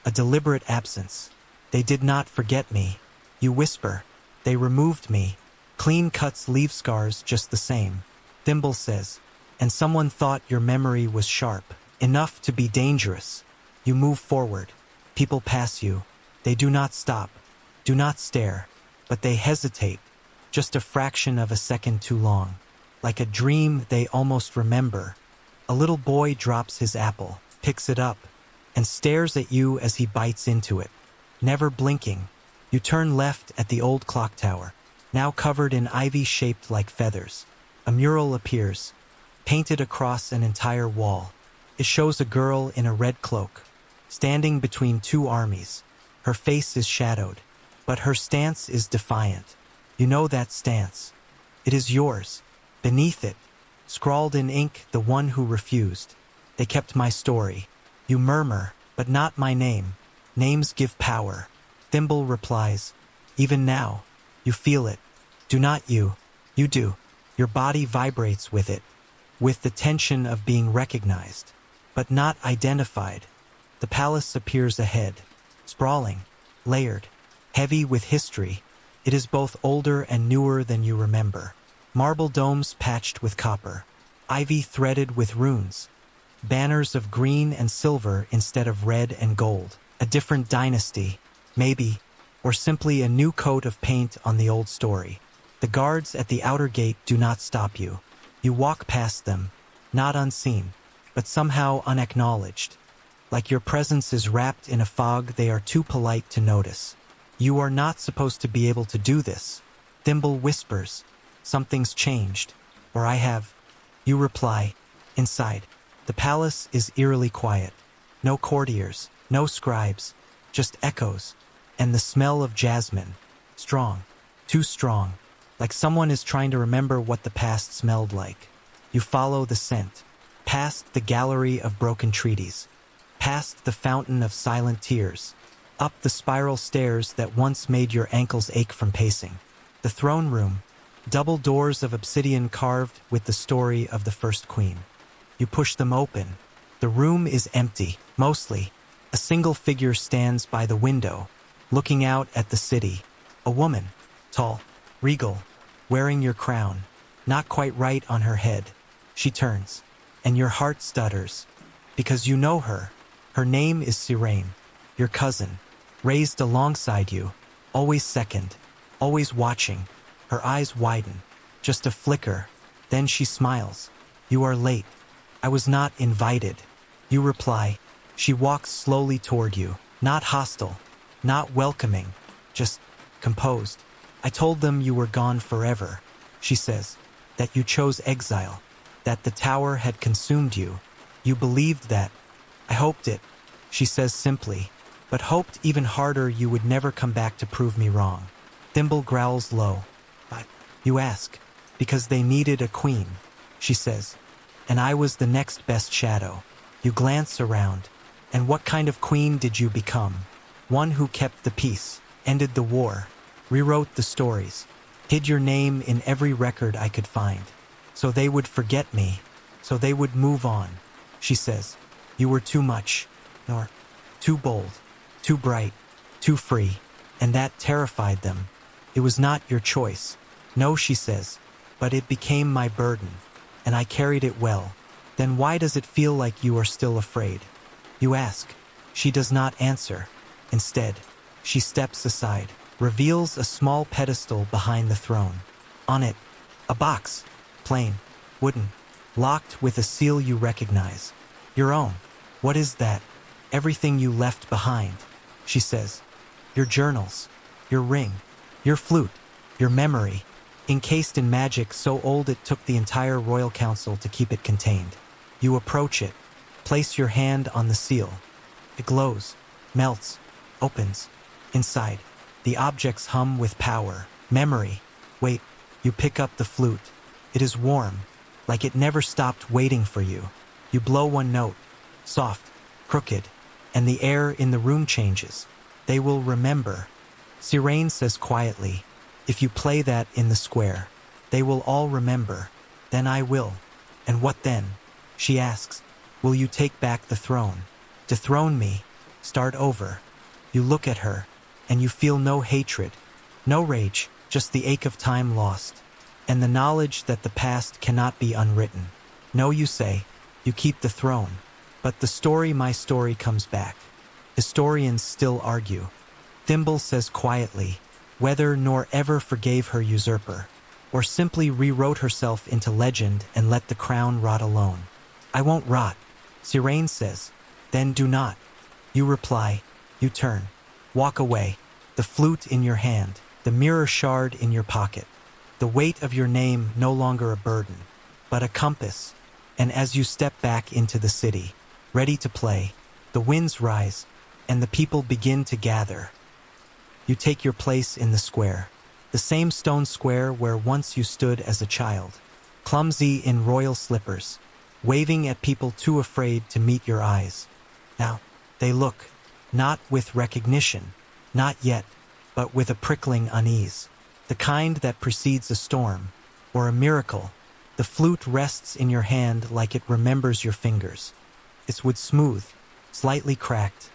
a deliberate absence. They did not forget me. You whisper. They removed me. Clean cuts leave scars just the same, Thimble says. And someone thought your memory was sharp, enough to be dangerous. You move forward. People pass you. They do not stop, do not stare, but they hesitate, just a fraction of a second too long. Like a dream they almost remember. A little boy drops his apple, picks it up, and stares at you as he bites into it, never blinking. You turn left at the old clock tower, now covered in ivy shaped like feathers. A mural appears, painted across an entire wall. It shows a girl in a red cloak, standing between two armies. Her face is shadowed, but her stance is defiant. You know that stance. It is yours. Beneath it, scrawled in ink, the one who refused. They kept my story. You murmur, but not my name. Names give power. Thimble replies. Even now, you feel it. Do not you? You do. Your body vibrates with it, with the tension of being recognized, but not identified. The palace appears ahead, sprawling, layered, heavy with history. It is both older and newer than you remember. Marble domes patched with copper, ivy threaded with runes, banners of green and silver instead of red and gold. A different dynasty, maybe, or simply a new coat of paint on the old story. The guards at the outer gate do not stop you. You walk past them, not unseen, but somehow unacknowledged. Like your presence is wrapped in a fog they are too polite to notice. You are not supposed to be able to do this. Thimble whispers. Something's changed, or I have. You reply. Inside, the palace is eerily quiet. No courtiers, no scribes, just echoes, and the smell of jasmine. Strong, too strong, like someone is trying to remember what the past smelled like. You follow the scent, past the gallery of broken treaties, past the fountain of silent tears, up the spiral stairs that once made your ankles ache from pacing. The throne room, double doors of obsidian carved with the story of the first queen. You push them open. The room is empty, mostly. A single figure stands by the window, looking out at the city. A woman, tall, regal, wearing your crown, not quite right on her head. She turns, and your heart stutters, because you know her. Her name is Sirene, your cousin, raised alongside you, always second, always watching. Her eyes widen, just a flicker, then she smiles. You are late. I was not invited. You reply. She walks slowly toward you, not hostile, not welcoming, just composed. I told them you were gone forever, she says, that you chose exile, that the tower had consumed you. You believed that. I hoped it, she says simply, but hoped even harder you would never come back to prove me wrong. Thimble growls low. But you ask, because they needed a queen, she says, and I was the next best shadow. You glance around, and what kind of queen did you become? One who kept the peace, ended the war, rewrote the stories, hid your name in every record I could find. So they would forget me, so they would move on, she says. You were too much. Nor, Too bold, too bright, too free, and that terrified them. It was not your choice. No, she says, but it became my burden, and I carried it well. Then why does it feel like you are still afraid? You ask. She does not answer. Instead, she steps aside, reveals a small pedestal behind the throne. On it, a box, plain, wooden, locked with a seal you recognize. Your own. What is that? Everything you left behind, she says. Your journals, your ring, your flute, your memory, encased in magic so old it took the entire royal council to keep it contained. You approach it, place your hand on the seal. It glows, melts, opens. Inside, the objects hum with power, memory. Wait, you pick up the flute. It is warm, like it never stopped waiting for you. You blow one note, soft, crooked, and the air in the room changes. They will remember. Sirene says quietly, if you play that in the square, they will all remember. Then I will. And what then? She asks, will you take back the throne? Dethrone me. Start over. You look at her, and you feel no hatred, no rage, just the ache of time lost, and the knowledge that the past cannot be unwritten. No, you say, you keep the throne, but the story, my story, comes back. Historians still argue. Thimble says quietly, whether nor ever forgave her usurper, or simply rewrote herself into legend and let the crown rot alone. I won't rot, Sirene says. Then do not. You reply. You turn. Walk away. The flute in your hand, the mirror shard in your pocket. The weight of your name no longer a burden, but a compass. And as you step back into the city, ready to play, the winds rise, and the people begin to gather. You take your place in the square, the same stone square where once you stood as a child, clumsy in royal slippers, waving at people too afraid to meet your eyes. Now, they look, not with recognition, not yet, but with a prickling unease, the kind that precedes a storm, or a miracle. The flute rests in your hand like it remembers your fingers. Its wood smooth, slightly cracked,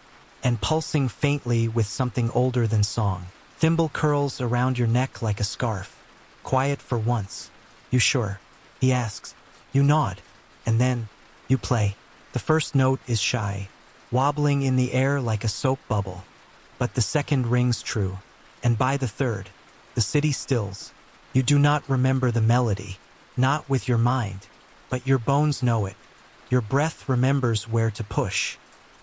and pulsing faintly with something older than song. Thimble curls around your neck like a scarf. Quiet for once. You sure? He asks. You nod, and then you play. The first note is shy, wobbling in the air like a soap bubble. But the second rings true, and by the third, the city stills. You do not remember the melody, not with your mind, but your bones know it. Your breath remembers where to push,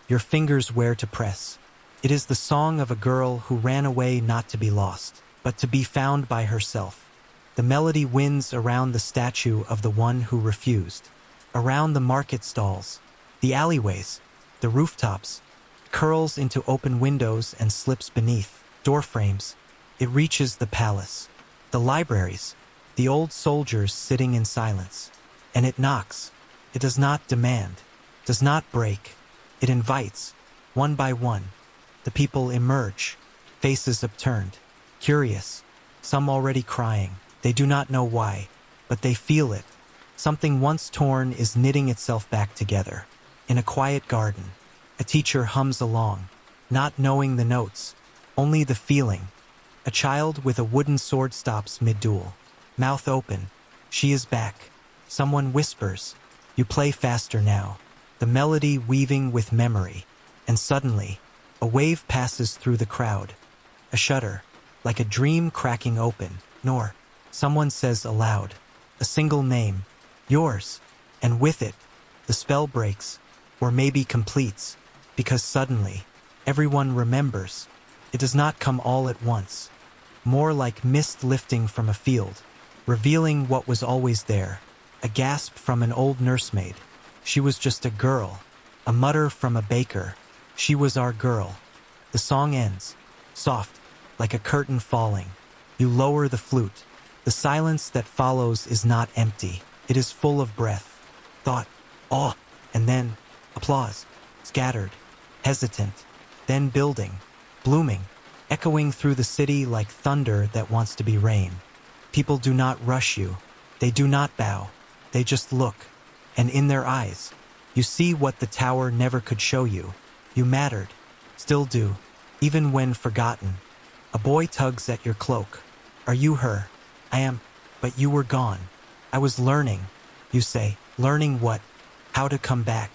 your fingers where to press. It is the song of a girl who ran away not to be lost, but to be found by herself. The melody winds around the statue of the one who refused, around the market stalls, the alleyways, the rooftops, curls into open windows and slips beneath door frames. It reaches the palace, the libraries, the old soldiers sitting in silence. And it knocks. It does not demand, does not break. It invites, one by one. The people emerge, faces upturned, curious, some already crying. They do not know why, but they feel it. Something once torn is knitting itself back together. In a quiet garden, a teacher hums along, not knowing the notes, only the feeling. A child with a wooden sword stops mid-duel, mouth open. She is back. Someone whispers. You play faster now, the melody weaving with memory, and suddenly, a wave passes through the crowd. A shudder, like a dream cracking open. Nor, someone says aloud, a single name, yours, and with it, the spell breaks, or maybe completes, because suddenly, everyone remembers. It does not come all at once, more like mist lifting from a field, revealing what was always there. A gasp from an old nursemaid. She was just a girl. A mutter from a baker. She was our girl. The song ends, soft, like a curtain falling. You lower the flute. The silence that follows is not empty. It is full of breath, thought, awe, and then applause, scattered, hesitant, then building, blooming, echoing through the city like thunder that wants to be rain. People do not rush you. They do not bow. They just look, and in their eyes, you see what the tower never could show you. You mattered, Still do, even when forgotten. A boy tugs at your cloak. Are you her? I am, but you were gone. I was learning, you say. Learning what? How to come back.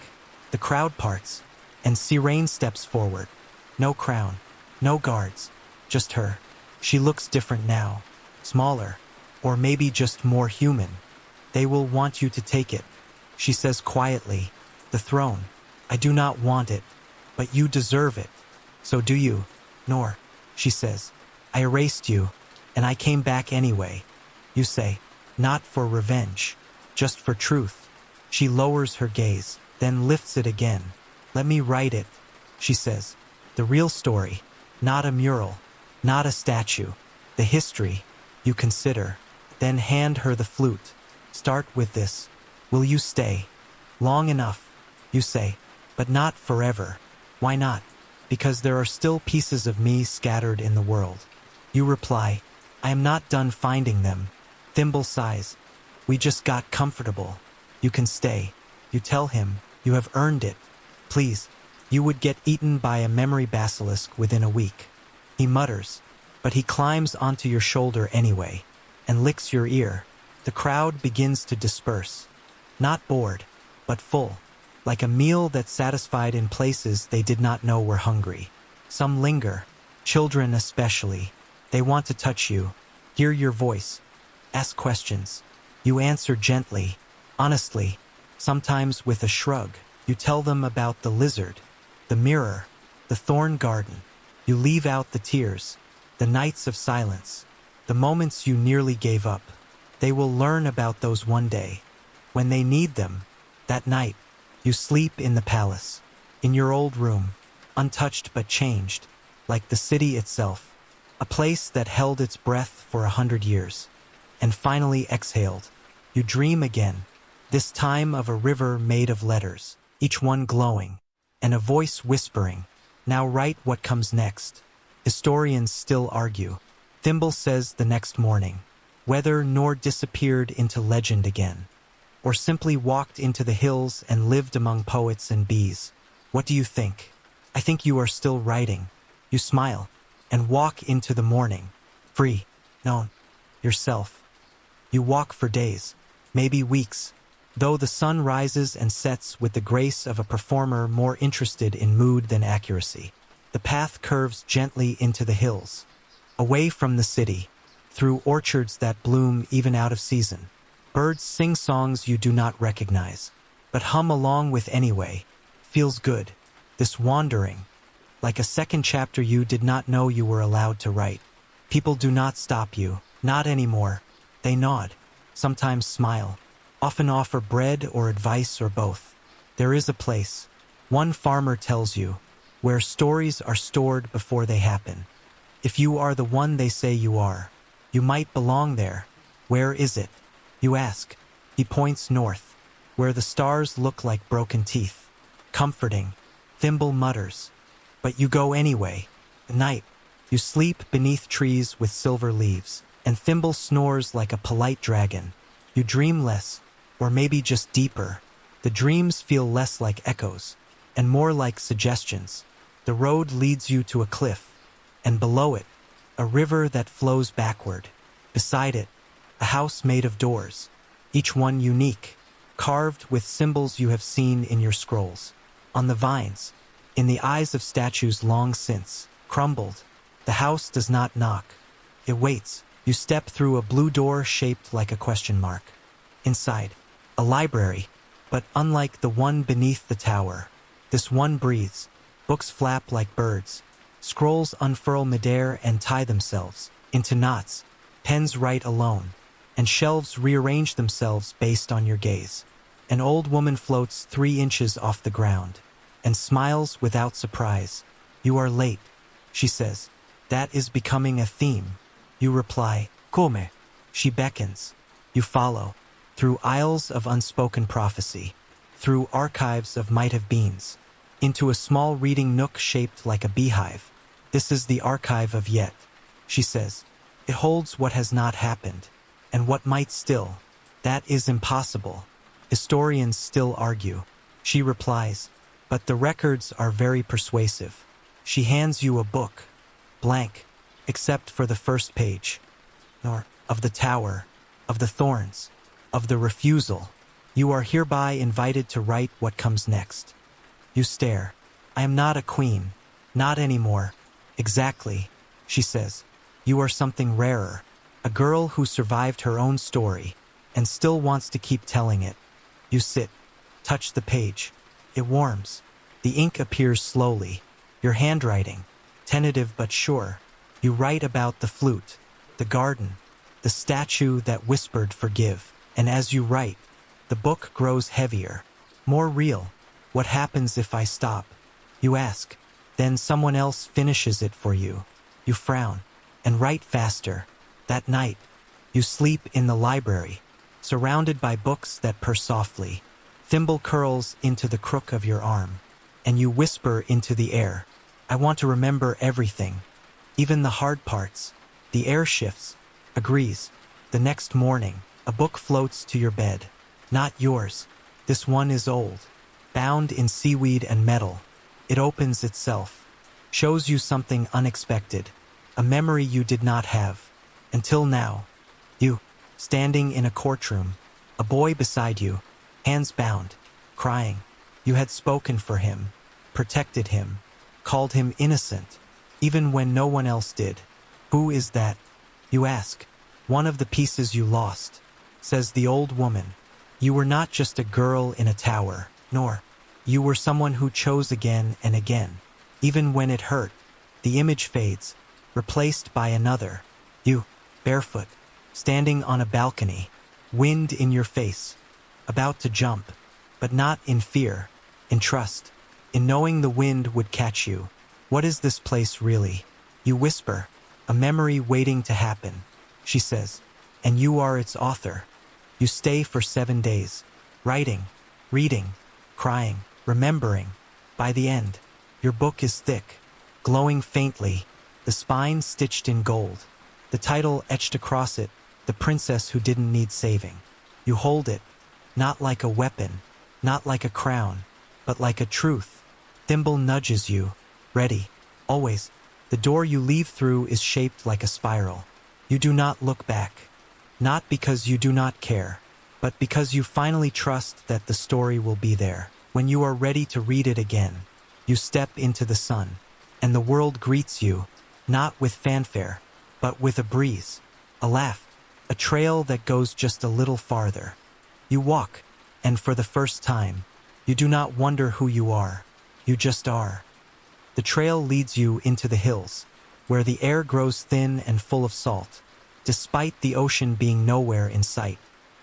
The crowd parts, and Sirene steps forward. No crown, no guards, just her. She looks different now, smaller, or maybe just more human. They will want you to take it, she says quietly. The throne. I do not want it, but you deserve it. So do you, Nor, she says. I erased you, and I came back anyway. You say, not for revenge, just for truth. She lowers her gaze, then lifts it again. Let me write it, she says. The real story, not a mural, not a statue. The history, you consider. Then hand her the flute. Start with this. Will you stay? Long enough, you say, but not forever. Why not? Because there are still pieces of me scattered in the world. You reply, I am not done finding them. Thimble sighs. We just got comfortable. You can stay. You tell him, you have earned it. Please. You would get eaten by a memory basilisk within a week. He mutters, but he climbs onto your shoulder anyway, and licks your ear. The crowd begins to disperse. Not bored, but full, like a meal that satisfied in places they did not know were hungry. Some linger, children especially. They want to touch you, hear your voice, ask questions. You answer gently, honestly, sometimes with a shrug. You tell them about the lizard, the mirror, the thorn garden. You leave out the tears, the nights of silence, the moments you nearly gave up. They will learn about those one day. When they need them, that night, you sleep in the palace, in your old room, untouched but changed, like the city itself, a place that held its breath for 100 years, and finally exhaled. You dream again, this time of a river made of letters, each one glowing, and a voice whispering, now write what comes next. Historians still argue. Thimble says the next morning, whether Nor disappeared into legend again, or simply walked into the hills and lived among poets and bees. What do you think? I think you are still writing. You smile, and walk into the morning, free, known, yourself. You walk for days, maybe weeks, though the sun rises and sets with the grace of a performer more interested in mood than accuracy. The path curves gently into the hills, away from the city, through orchards that bloom even out of season. Birds sing songs you do not recognize, but hum along with anyway. Feels good, this wandering, like a second chapter you did not know you were allowed to write. People do not stop you, not anymore. They nod, sometimes smile, often offer bread or advice or both. There is a place, one farmer tells you, where stories are stored before they happen. If you are the one they say you are, you might belong there. Where is it? You ask. He points north, where the stars look like broken teeth. Comforting. Thimble mutters. But you go anyway. At night, you sleep beneath trees with silver leaves, and Thimble snores like a polite dragon. You dream less, or maybe just deeper. The dreams feel less like echoes, and more like suggestions. The road leads you to a cliff, and below it, a river that flows backward. Beside it, a house made of doors, each one unique, carved with symbols you have seen in your scrolls. On the vines, in the eyes of statues long since crumbled, the house does not knock. It waits. You step through a blue door shaped like a question mark. Inside, a library, but unlike the one beneath the tower. This one breathes. Books flap like birds. Scrolls unfurl midair and tie themselves into knots. Pens write alone, and shelves rearrange themselves based on your gaze. An old woman floats 3 inches off the ground and smiles without surprise. You are late, she says. That is becoming a theme. You reply, come. She beckons. You follow, through aisles of unspoken prophecy, through archives of might-have-beens, into a small reading nook shaped like a beehive. This is the archive of yet, she says. It holds what has not happened, and what might still. That is impossible. Historians still argue. She replies, but the records are very persuasive. She hands you a book, blank, except for the first page. Nor of the tower, of the thorns, of the refusal. You are hereby invited to write what comes next. You stare. I am not a queen. Not anymore. Exactly, she says. You are something rarer. A girl who survived her own story and still wants to keep telling it. You sit, touch the page. It warms. The ink appears slowly. Your handwriting, tentative but sure. You write about the flute, the garden, the statue that whispered forgive. And as you write, the book grows heavier, more real. What happens if I stop? You ask. Then someone else finishes it for you. You frown and write faster. That night, you sleep in the library, surrounded by books that purr softly. Thimble curls into the crook of your arm, and you whisper into the air. I want to remember everything, even the hard parts. The air shifts, agrees. The next morning, a book floats to your bed. Not yours. This one is old, bound in seaweed and metal. It opens itself, shows you something unexpected, a memory you did not have. Until now. You, standing in a courtroom, a boy beside you, hands bound, crying. You had spoken for him, protected him, called him innocent, even when no one else did. Who is that? You ask. One of the pieces you lost, says the old woman. You were not just a girl in a tower, nor. You were someone who chose again and again. Even when it hurt, the image fades, replaced by another. You, barefoot, standing on a balcony, wind in your face, about to jump, but not in fear, in trust, in knowing the wind would catch you. What is this place really? You whisper, a memory waiting to happen, she says, and you are its author. You stay for 7 days, writing, reading, crying, remembering. By the end, your book is thick, glowing faintly, the spine stitched in gold. The title etched across it, The Princess Who Didn't Need Saving. You hold it, not like a weapon, not like a crown, but like a truth. Thimble nudges you, ready, always. The door you leave through is shaped like a spiral. You do not look back, not because you do not care, but because you finally trust that the story will be there. When you are ready to read it again, you step into the sun, and the world greets you, not with fanfare, but with a breeze, a laugh, a trail that goes just a little farther. You walk, and for the first time, you do not wonder who you are. You just are. The trail leads you into the hills, where the air grows thin and full of salt, despite the ocean being nowhere in sight.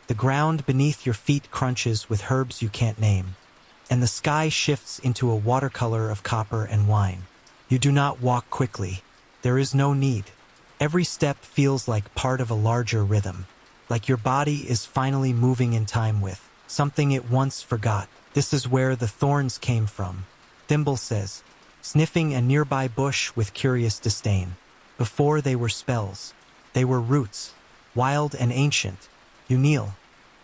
The ground beneath your feet crunches with herbs you can't name, and the sky shifts into a watercolor of copper and wine. You do not walk quickly. There is no need. Every step feels like part of a larger rhythm, like your body is finally moving in time with something it once forgot. This is where the thorns came from, Thimble says, sniffing a nearby bush with curious disdain. Before they were spells, they were roots, wild and ancient. You kneel,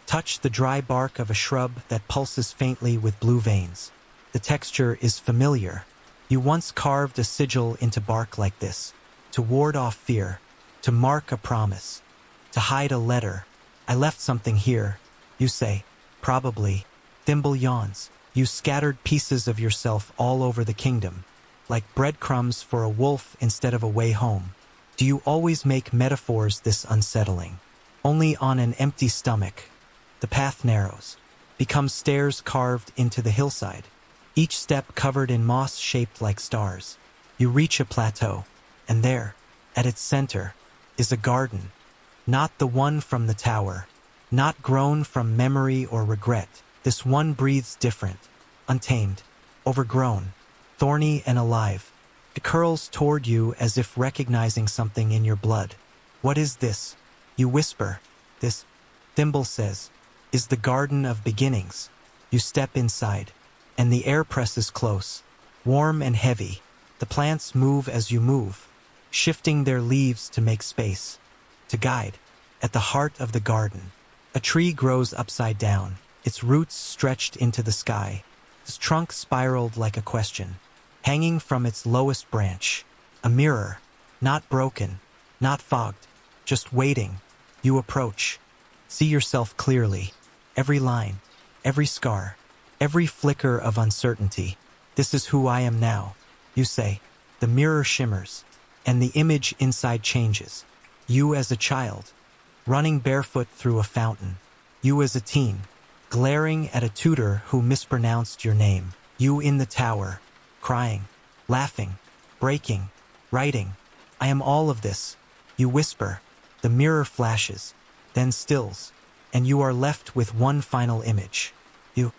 touch the dry bark of a shrub that pulses faintly with blue veins. The texture is familiar. You once carved a sigil into bark like this, to ward off fear, to mark a promise, to hide a letter. I left something here, you say. Probably. Thimble yawns. You scattered pieces of yourself all over the kingdom, like breadcrumbs for a wolf instead of a way home. Do you always make metaphors this unsettling? Only on an empty stomach. The path narrows, becomes stairs carved into the hillside, each step covered in moss shaped like stars. You reach a plateau, and there, at its center, is a garden. Not the one from the tower, not grown from memory or regret. This one breathes different, untamed, overgrown, thorny and alive. It curls toward you as if recognizing something in your blood. What is this? You whisper. This, Thimble says, is the Garden of Beginnings. You step inside, and the air presses close, warm and heavy. The plants move as you move, shifting their leaves to make space, to guide. At the heart of the garden, a tree grows upside down, its roots stretched into the sky, its trunk spiraled like a question. hanging from its lowest branch. A mirror, not broken, not fogged, just waiting. You approach. See yourself clearly. Every line, every scar, every flicker of uncertainty. This is who I am now, you say. The mirror shimmers, and the image inside changes. You as a child, running barefoot through a fountain. You as a teen, glaring at a tutor who mispronounced your name. You in the tower, crying, laughing, breaking, writing. I am all of this. You whisper. The mirror flashes, then stills, and you are left with one final image. You,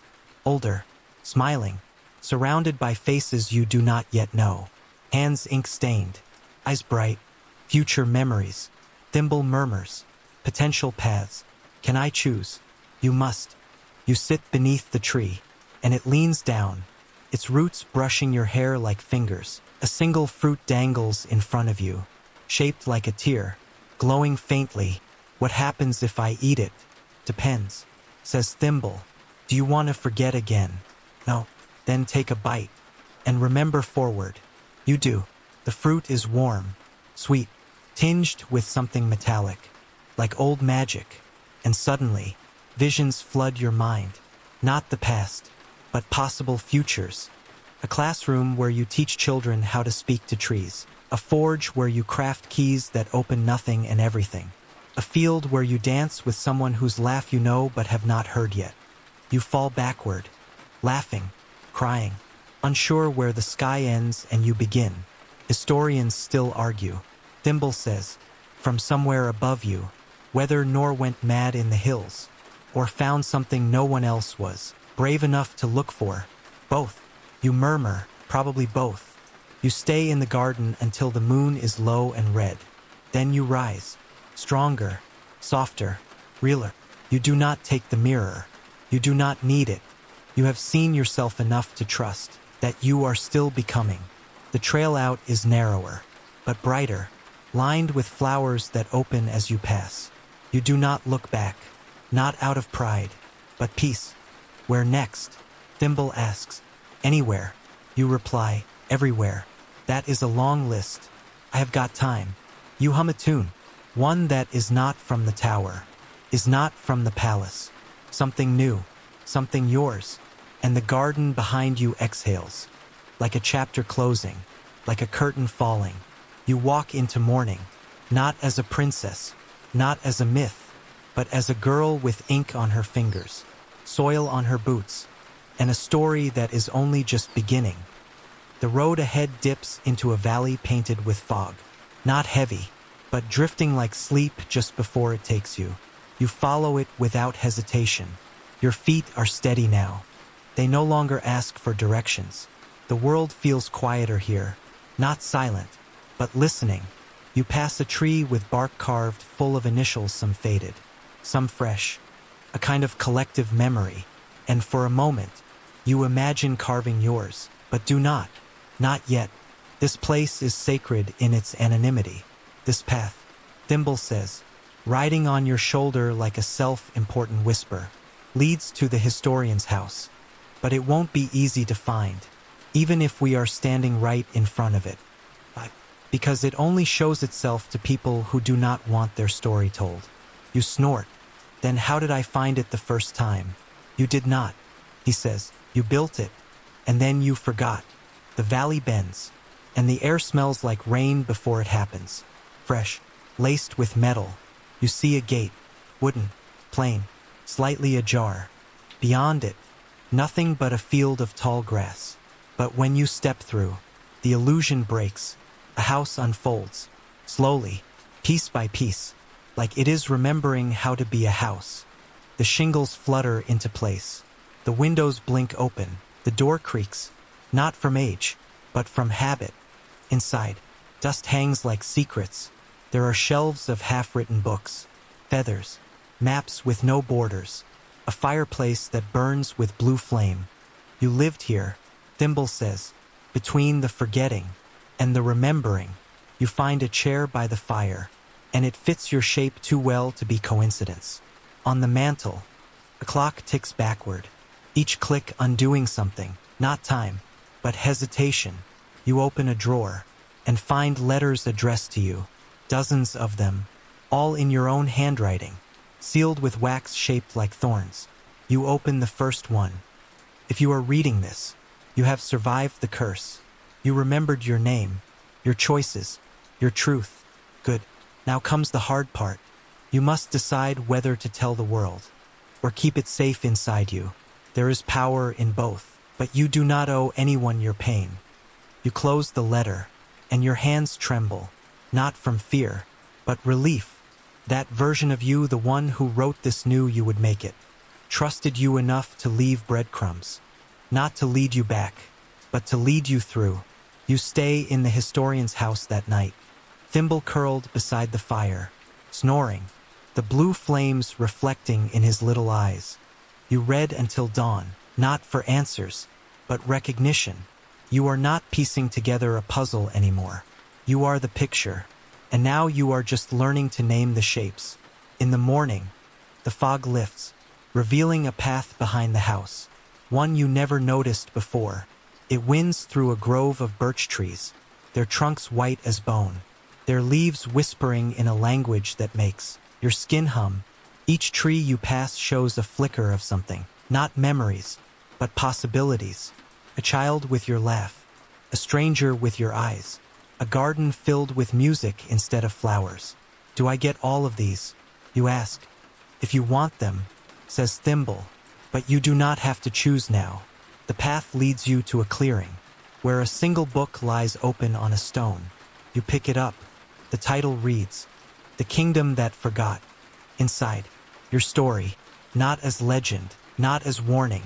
older, smiling, surrounded by faces you do not yet know. Hands ink-stained, eyes bright, future memories. Thimble murmurs, potential paths. Can I choose? You must. You sit beneath the tree, and it leans down, its roots brushing your hair like fingers. A single fruit dangles in front of you, shaped like a tear, glowing faintly. What happens if I eat it? Depends, says Thimble. Do you want to forget again? No. Then take a bite, and remember forward. You do. The fruit is warm, sweet, tinged with something metallic, like old magic, and suddenly, visions flood your mind. Not the past, but possible futures. A classroom where you teach children how to speak to trees. A forge where you craft keys that open nothing and everything. A field where you dance with someone whose laugh you know but have not heard yet. You fall backward, laughing, crying, unsure where the sky ends and you begin. Historians still argue. Thimble says, from somewhere above you, whether Nor went mad in the hills, or found something no one else was brave enough to look for. Both. You murmur, probably both. You stay in the garden until the moon is low and red. Then you rise, stronger, softer, realer. You do not take the mirror. You do not need it. You have seen yourself enough to trust that you are still becoming. The trail out is narrower, but brighter, lined with flowers that open as you pass. You do not look back, not out of pride, but peace. Where next? Thimble asks. Anywhere. You reply, everywhere. That is a long list. I have got time. You hum a tune, one that is not from the tower, is not from the palace. Something new, something yours, and the garden behind you exhales. Like a chapter closing, like a curtain falling. You walk into morning, not as a princess, not as a myth, but as a girl with ink on her fingers, soil on her boots, and a story that is only just beginning. The road ahead dips into a valley painted with fog, not heavy, but drifting like sleep just before it takes you. You follow it without hesitation. Your feet are steady now. They no longer ask for directions. The world feels quieter here, not silent, but listening. You pass a tree with bark carved full of initials, some faded, some fresh, a kind of collective memory, and for a moment, you imagine carving yours, but do not yet. This place is sacred in its anonymity. This path, Thimble says, riding on your shoulder like a self-important whisper, leads to the historian's house. But it won't be easy to find, even if we are standing right in front of it. Because it only shows itself to people who do not want their story told. You snort. Then how did I find it the first time? You did not, he says. You built it, and then you forgot. The valley bends, and the air smells like rain before it happens. Fresh, laced with metal. You see a gate, wooden, plain, slightly ajar. Beyond it, nothing but a field of tall grass. But when you step through, the illusion breaks. A house unfolds, slowly, piece by piece, like it is remembering how to be a house. The shingles flutter into place. The windows blink open. The door creaks, not from age, but from habit. Inside, dust hangs like secrets. There are shelves of half-written books, feathers, maps with no borders, a fireplace that burns with blue flame. You lived here, Thimble says, between the forgetting and the remembering. You find a chair by the fire, and it fits your shape too well to be coincidence. On the mantel, a clock ticks backward, each click undoing something, not time, but hesitation. You open a drawer and find letters addressed to you, dozens of them, all in your own handwriting, sealed with wax shaped like thorns. You open the first one. If you are reading this, you have survived the curse. You remembered your name, your choices, your truth. Good. Now comes the hard part. You must decide whether to tell the world or keep it safe inside you. There is power in both, but you do not owe anyone your pain. You close the letter, and your hands tremble, not from fear, but relief. That version of you, the one who wrote this, knew you would make it, trusted you enough to leave breadcrumbs, not to lead you back, but to lead you through. You stay in the historian's house that night, thimble curled beside the fire, snoring, the blue flames reflecting in his little eyes. You read until dawn, not for answers, but recognition. You are not piecing together a puzzle anymore. You are the picture, and now you are just learning to name the shapes. In the morning, the fog lifts, revealing a path behind the house, one you never noticed before. It winds through a grove of birch trees, their trunks white as bone, their leaves whispering in a language that makes your skin hum. Each tree you pass shows a flicker of something, not memories, but possibilities. A child with your laugh, a stranger with your eyes, a garden filled with music instead of flowers. Do I get all of these? You ask. If you want them, says Thimble, but you do not have to choose now. The path leads you to a clearing, where a single book lies open on a stone. You pick it up. The title reads, The Kingdom That Forgot. Inside, your story, not as legend, not as warning,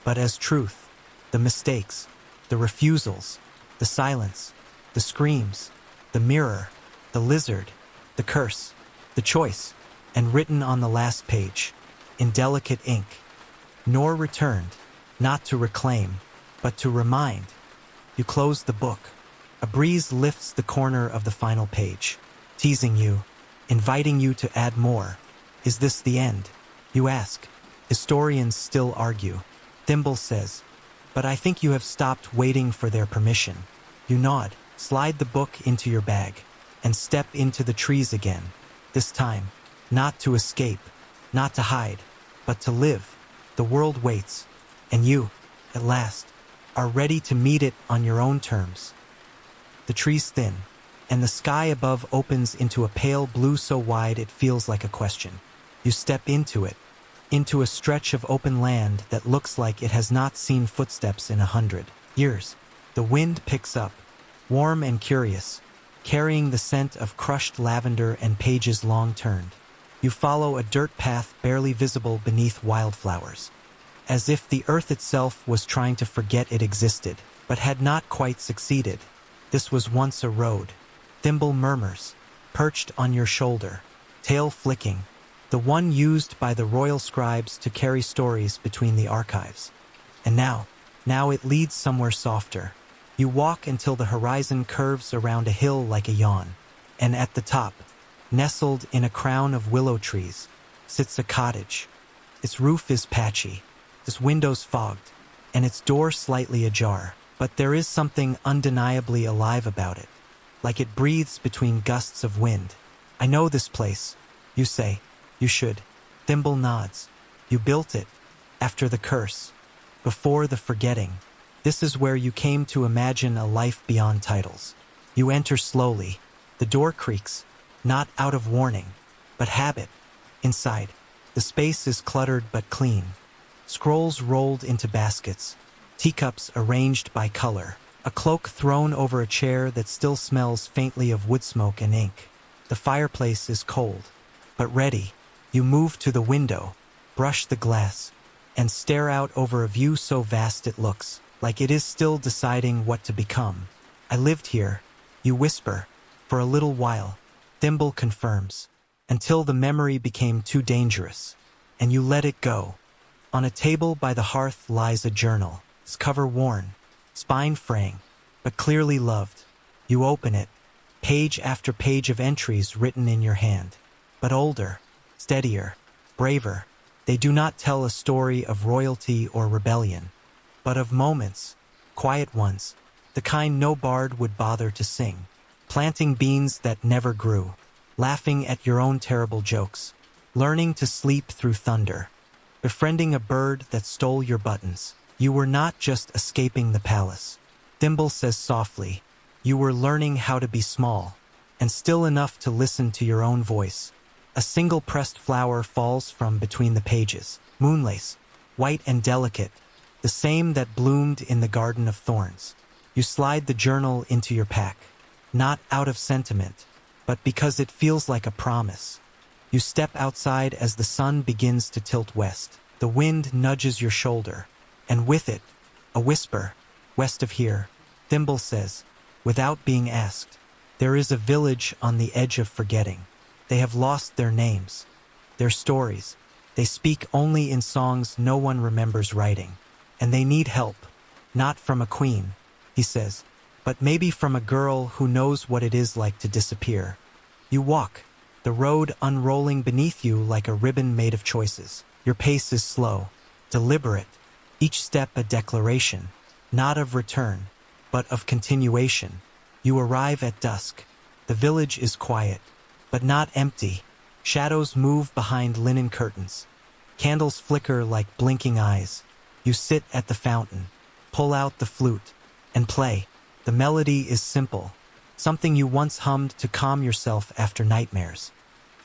but as truth. The mistakes, the refusals, the silence, the screams, the mirror, the lizard, the curse, the choice, and written on the last page, in delicate ink. Nor returned, not to reclaim, but to remind. You close the book. A breeze lifts the corner of the final page, teasing you, inviting you to add more. Is this the end? You ask. Historians still argue. Thimble says, but I think you have stopped waiting for their permission. You nod, slide the book into your bag, and step into the trees again. This time, not to escape, not to hide, but to live. The world waits, and you, at last, are ready to meet it on your own terms. The trees thin, and the sky above opens into a pale blue so wide it feels like a question. You step into it, into a stretch of open land that looks like it has not seen footsteps in 100 years. The wind picks up, warm and curious, carrying the scent of crushed lavender and pages long turned. You follow a dirt path barely visible beneath wildflowers, as if the earth itself was trying to forget it existed, but had not quite succeeded. This was once a road. Thimble murmurs, perched on your shoulder, tail flicking, the one used by the royal scribes to carry stories between the archives. And now it leads somewhere softer. You walk until the horizon curves around a hill like a yawn, and at the top, nestled in a crown of willow trees, sits a cottage. Its roof is patchy, its windows fogged, and its door slightly ajar, but there is something undeniably alive about it, like it breathes between gusts of wind. I know this place, you say. You should. Thimble nods. You built it, after the curse, before the forgetting. This is where you came to imagine a life beyond titles. You enter slowly. The door creaks, not out of warning, but habit. Inside, the space is cluttered but clean. Scrolls rolled into baskets, teacups arranged by color, a cloak thrown over a chair that still smells faintly of wood smoke and ink. The fireplace is cold, but ready. You move to the window, brush the glass, and stare out over a view so vast it looks like it is still deciding what to become. I lived here, you whisper, for a little while. Thimble confirms, until the memory became too dangerous, and you let it go. On a table by the hearth lies a journal, its cover worn, spine fraying, but clearly loved. You open it, page after page of entries written in your hand, but older, steadier, braver. They do not tell a story of royalty or rebellion, but of moments, quiet ones, the kind no bard would bother to sing, planting beans that never grew, laughing at your own terrible jokes, learning to sleep through thunder, befriending a bird that stole your buttons. You were not just escaping the palace, Thimble says softly. You were learning how to be small, and still enough to listen to your own voice. A single pressed flower falls from between the pages, moonlace, white and delicate, the same that bloomed in the garden of thorns. You slide the journal into your pack, not out of sentiment, but because it feels like a promise. You step outside as the sun begins to tilt west. The wind nudges your shoulder, and with it, a whisper, west of here, Thimble says, without being asked. There is a village on the edge of forgetting. They have lost their names, their stories. They speak only in songs no one remembers writing. And they need help, not from a queen, he says, but maybe from a girl who knows what it is like to disappear. You walk, the road unrolling beneath you like a ribbon made of choices. Your pace is slow, deliberate, each step a declaration, not of return, but of continuation. You arrive at dusk. The village is quiet, but not empty. Shadows move behind linen curtains. Candles flicker like blinking eyes. You sit at the fountain, pull out the flute, and play. The melody is simple, something you once hummed to calm yourself after nightmares.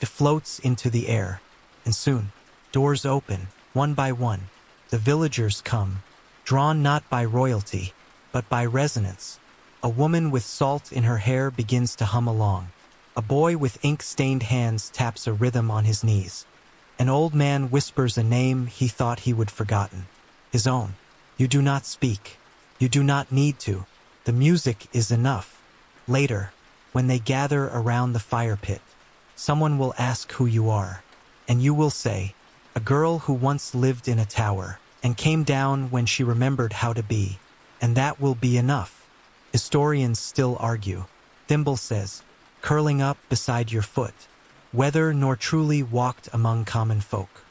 It floats into the air, and soon, doors open, one by one. The villagers come, drawn not by royalty, but by resonance. A woman with salt in her hair begins to hum along. A boy with ink-stained hands taps a rhythm on his knees. An old man whispers a name he thought he would forgotten. His own. You do not speak. You do not need to. The music is enough. Later, when they gather around the fire pit, someone will ask who you are, and you will say, a girl who once lived in a tower and came down when she remembered how to be, and that will be enough. Historians still argue, Thimble says, curling up beside your foot, whether nor truly walked among common folk,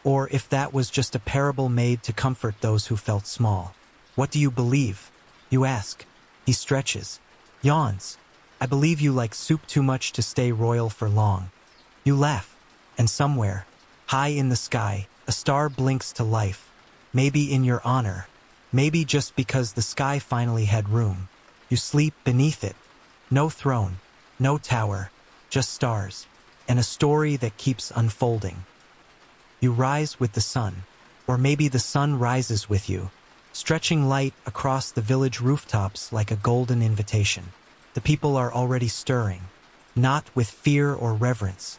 or if that was just a parable made to comfort those who felt small. What do you believe? You ask. He stretches, yawns. I believe you like soup too much to stay royal for long. You laugh, and somewhere, high in the sky, a star blinks to life, maybe in your honor, maybe just because the sky finally had room. You sleep beneath it. No throne, no tower, just stars, and a story that keeps unfolding. You rise with the sun, or maybe the sun rises with you, stretching light across the village rooftops like a golden invitation. The people are already stirring, not with fear or reverence,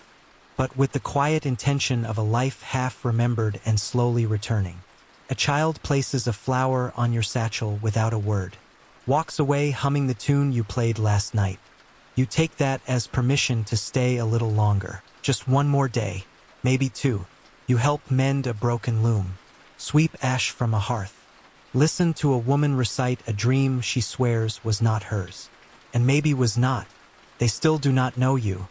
but with the quiet intention of a life half remembered and slowly returning. A child places a flower on your satchel without a word, walks away humming the tune you played last night. You take that as permission to stay a little longer, just one more day, maybe two. You help mend a broken loom, sweep ash from a hearth, listen to a woman recite a dream she swears was not hers, and maybe was not. They still do not know you,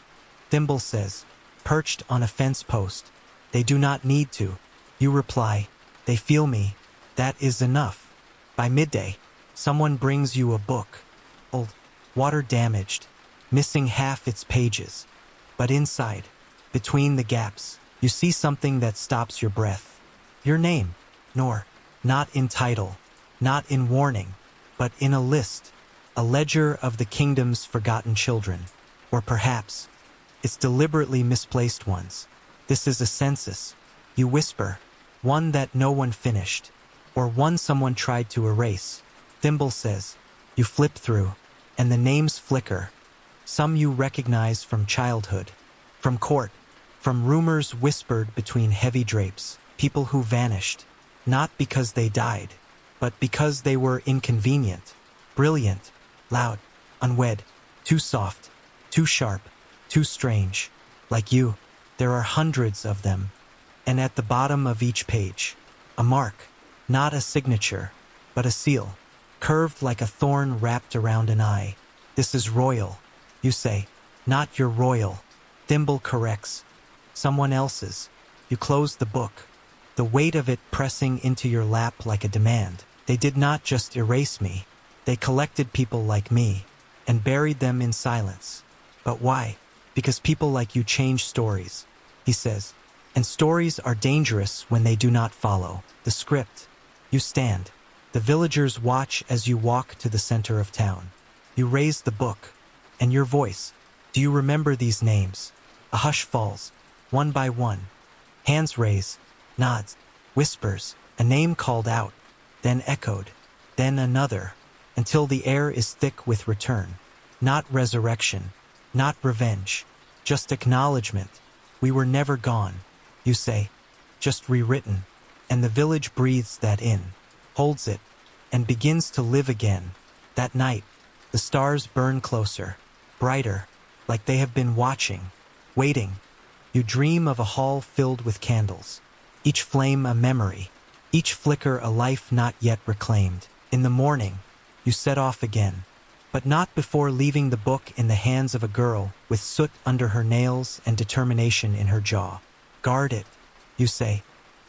Thimble says, perched on a fence post. They do not need to. You reply, they feel me. That is enough. By midday, someone brings you a book, old, water-damaged, missing half its pages. But inside, between the gaps, you see something that stops your breath. Your name, nor, not in title, not in warning, but in a list, a ledger of the kingdom's forgotten children, or perhaps, its deliberately misplaced ones. This is a census. You whisper, one that no one finished, or one someone tried to erase. Thimble says, you flip through, and the names flicker. Some you recognize from childhood, from court, from rumors whispered between heavy drapes, people who vanished, not because they died, but because they were inconvenient, brilliant, loud, unwed, too soft, too sharp, too strange. Like you, there are hundreds of them. And at the bottom of each page, a mark, not a signature, but a seal, curved like a thorn wrapped around an eye. This is royal, you say. Not your royal. Thimble corrects. Someone else's. You close the book, the weight of it pressing into your lap like a demand. They did not just erase me. They collected people like me and buried them in silence. But why? Because people like you change stories, he says. And stories are dangerous when they do not follow the script. You stand. The villagers watch as you walk to the center of town. You raise the book. And your voice. Do you remember these names? A hush falls, one by one. Hands raise, nods, whispers, a name called out, then echoed, then another, until the air is thick with return. Not resurrection, not revenge, just acknowledgement. We were never gone, you say, just rewritten. And the village breathes that in, holds it, and begins to live again. That night, the stars burn closer, brighter, like they have been watching, waiting. You dream of a hall filled with candles, each flame a memory, each flicker a life not yet reclaimed. In the morning, you set off again, but not before leaving the book in the hands of a girl with soot under her nails and determination in her jaw. Guard it, you say,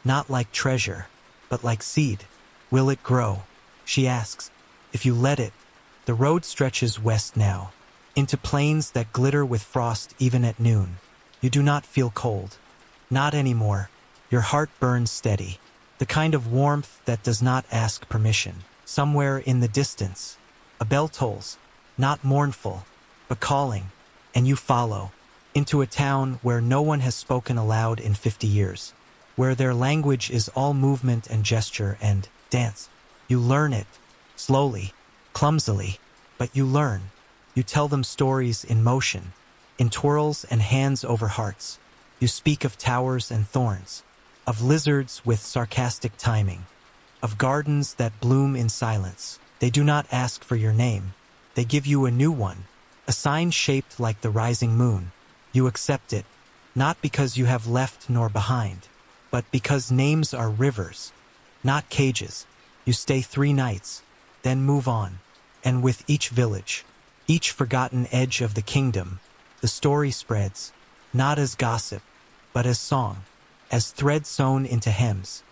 not like treasure, but like seed. Will it grow? She asks. If you let it. The road stretches west now, into plains that glitter with frost even at noon. You do not feel cold. Not anymore. Your heart burns steady, the kind of warmth that does not ask permission. Somewhere in the distance, a bell tolls, not mournful, but calling, and you follow, into a town where no one has spoken aloud in 50 years, where their language is all movement and gesture and dance. You learn it, slowly, clumsily, but you learn. You tell them stories in motion, in twirls and hands over hearts. You speak of towers and thorns, of lizards with sarcastic timing, of gardens that bloom in silence. They do not ask for your name. They give you a new one, a sign shaped like the rising moon. You accept it, not because you have left nor behind, but because names are rivers, not cages. You stay 3 nights, then move on. And with each village, each forgotten edge of the kingdom, the story spreads, not as gossip, but as song, as thread sewn into hems,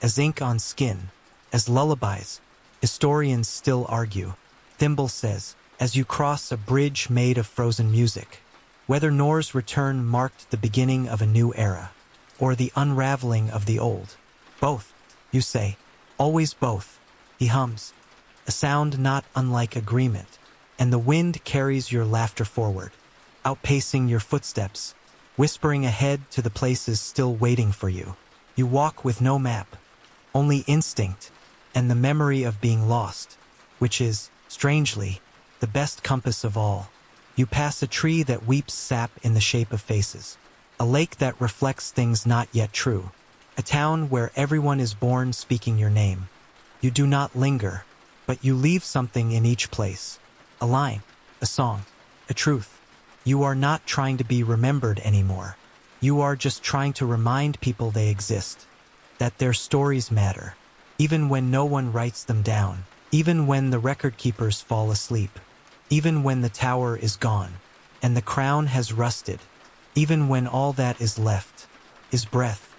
as ink on skin, as lullabies. Historians still argue. Thimble says, as you cross a bridge made of frozen music, whether Nor's return marked the beginning of a new era, or the unraveling of the old. Both, you say, always both. He hums, a sound not unlike agreement, and the wind carries your laughter forward, outpacing your footsteps, whispering ahead to the places still waiting for you. You walk with no map, only instinct, and the memory of being lost, which is, strangely, the best compass of all. You pass a tree that weeps sap in the shape of faces, a lake that reflects things not yet true, a town where everyone is born speaking your name. You do not linger, but you leave something in each place, a line, a song, a truth. You are not trying to be remembered anymore. You are just trying to remind people they exist, that their stories matter, even when no one writes them down, even when the record keepers fall asleep, even when the tower is gone, and the crown has rusted, even when all that is left is breath.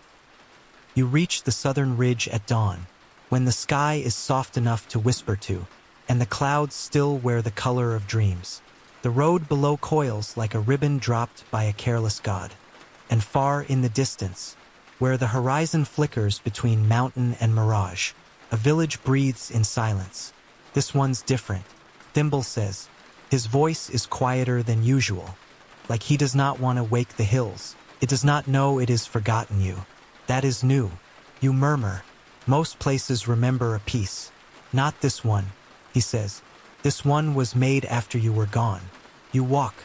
You reach the southern ridge at dawn, when the sky is soft enough to whisper to, and the clouds still wear the color of dreams. The road below coils like a ribbon dropped by a careless god, and far in the distance, where the horizon flickers between mountain and mirage, a village breathes in silence. This one's different, Thimble says. His voice is quieter than usual, like he does not want to wake the hills. It does not know it has forgotten you. That is new. You murmur. Most places remember a piece. Not this one, he says. This one was made after you were gone. You walk.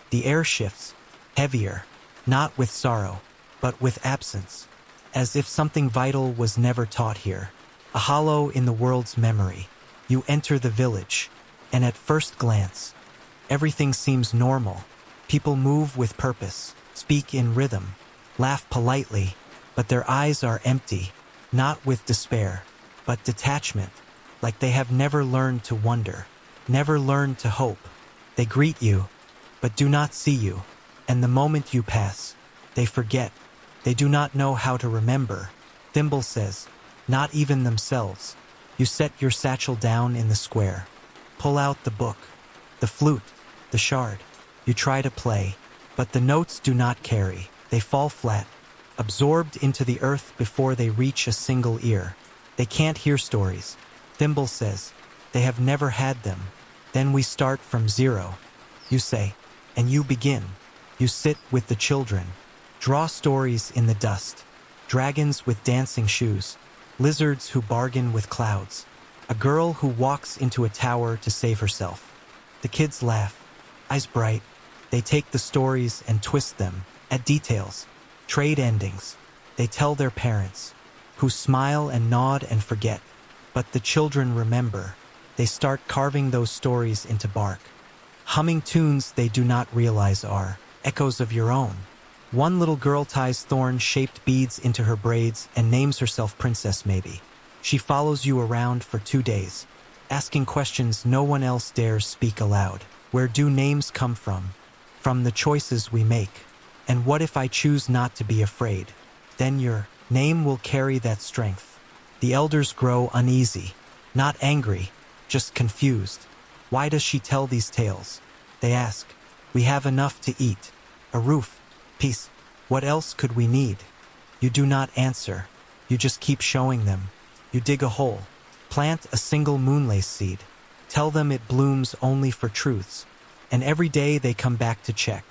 The air shifts, heavier, not with sorrow, but with absence, as if something vital was never taught here. A hollow in the world's memory. You enter the village, and at first glance, everything seems normal. People move with purpose, speak in rhythm, laugh politely, but their eyes are empty, not with despair, but detachment, like they have never learned to wonder, never learned to hope. They greet you, but do not see you, and the moment you pass, they forget. They do not know how to remember. Thimble says, not even themselves. You set your satchel down in the square. Pull out the book, the flute, the shard. You try to play, but the notes do not carry. They fall flat, absorbed into the earth before they reach a single ear. They can't hear stories. Thimble says, they have never had them. Then we start from zero. You say, and you begin. You sit with the children. Draw stories in the dust. Dragons with dancing shoes. Lizards who bargain with clouds. A girl who walks into a tower to save herself. The kids laugh, eyes bright. They take the stories and twist them, add details, trade endings. They tell their parents, who smile and nod and forget. But the children remember. They start carving those stories into bark. Humming tunes they do not realize are echoes of your own. One little girl ties thorn-shaped beads into her braids and names herself Princess Maybe. She follows you around for 2 days, asking questions no one else dares speak aloud. Where do names come from? From the choices we make. And what if I choose not to be afraid? Then your name will carry that strength. The elders grow uneasy, not angry, just confused. Why does she tell these tales? They ask. We have enough to eat, a roof, peace. What else could we need? You do not answer. You just keep showing them. You dig a hole, plant a single moonlace seed, tell them it blooms only for truths, and every day they come back to check,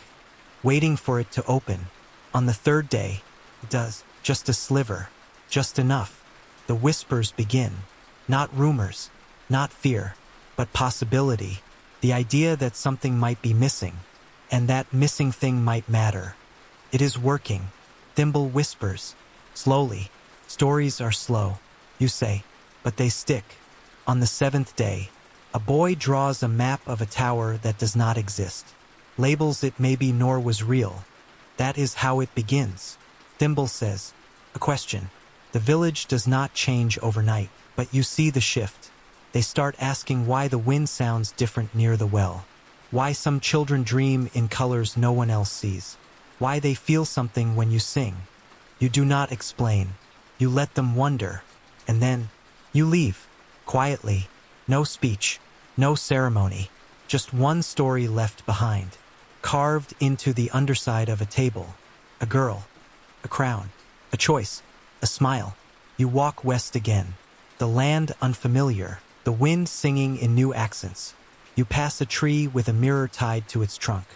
waiting for it to open. On the 3rd day, it does, just a sliver, just enough. The whispers begin, not rumors, not fear, but possibility, the idea that something might be missing, and that missing thing might matter. It is working. Thimble whispers, slowly. Stories are slow. You say, but they stick. On the 7th day, a boy draws a map of a tower that does not exist. Labels it maybe nor was real. That is how it begins. Thimble says, a question. The village does not change overnight, but you see the shift. They start asking why the wind sounds different near the well. Why some children dream in colors no one else sees. Why they feel something when you sing. You do not explain. You let them wonder. And then, you leave. Quietly. No speech. No ceremony. Just one story left behind. Carved into the underside of a table. A girl. A crown. A choice. A smile. You walk west again. The land unfamiliar. The wind singing in new accents. You pass a tree with a mirror tied to its trunk.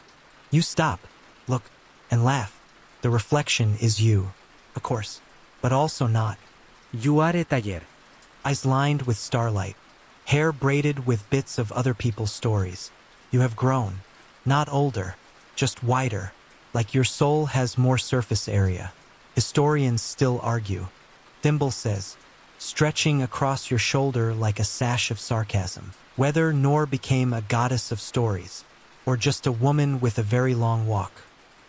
You stop, look, and laugh. The reflection is you, of course, but also not. You are a taller. Eyes lined with starlight, hair braided with bits of other people's stories. You have grown, not older, just wider, like your soul has more surface area. Historians still argue. Thimble says, stretching across your shoulder like a sash of sarcasm. Whether Nor became a goddess of stories, or just a woman with a very long walk.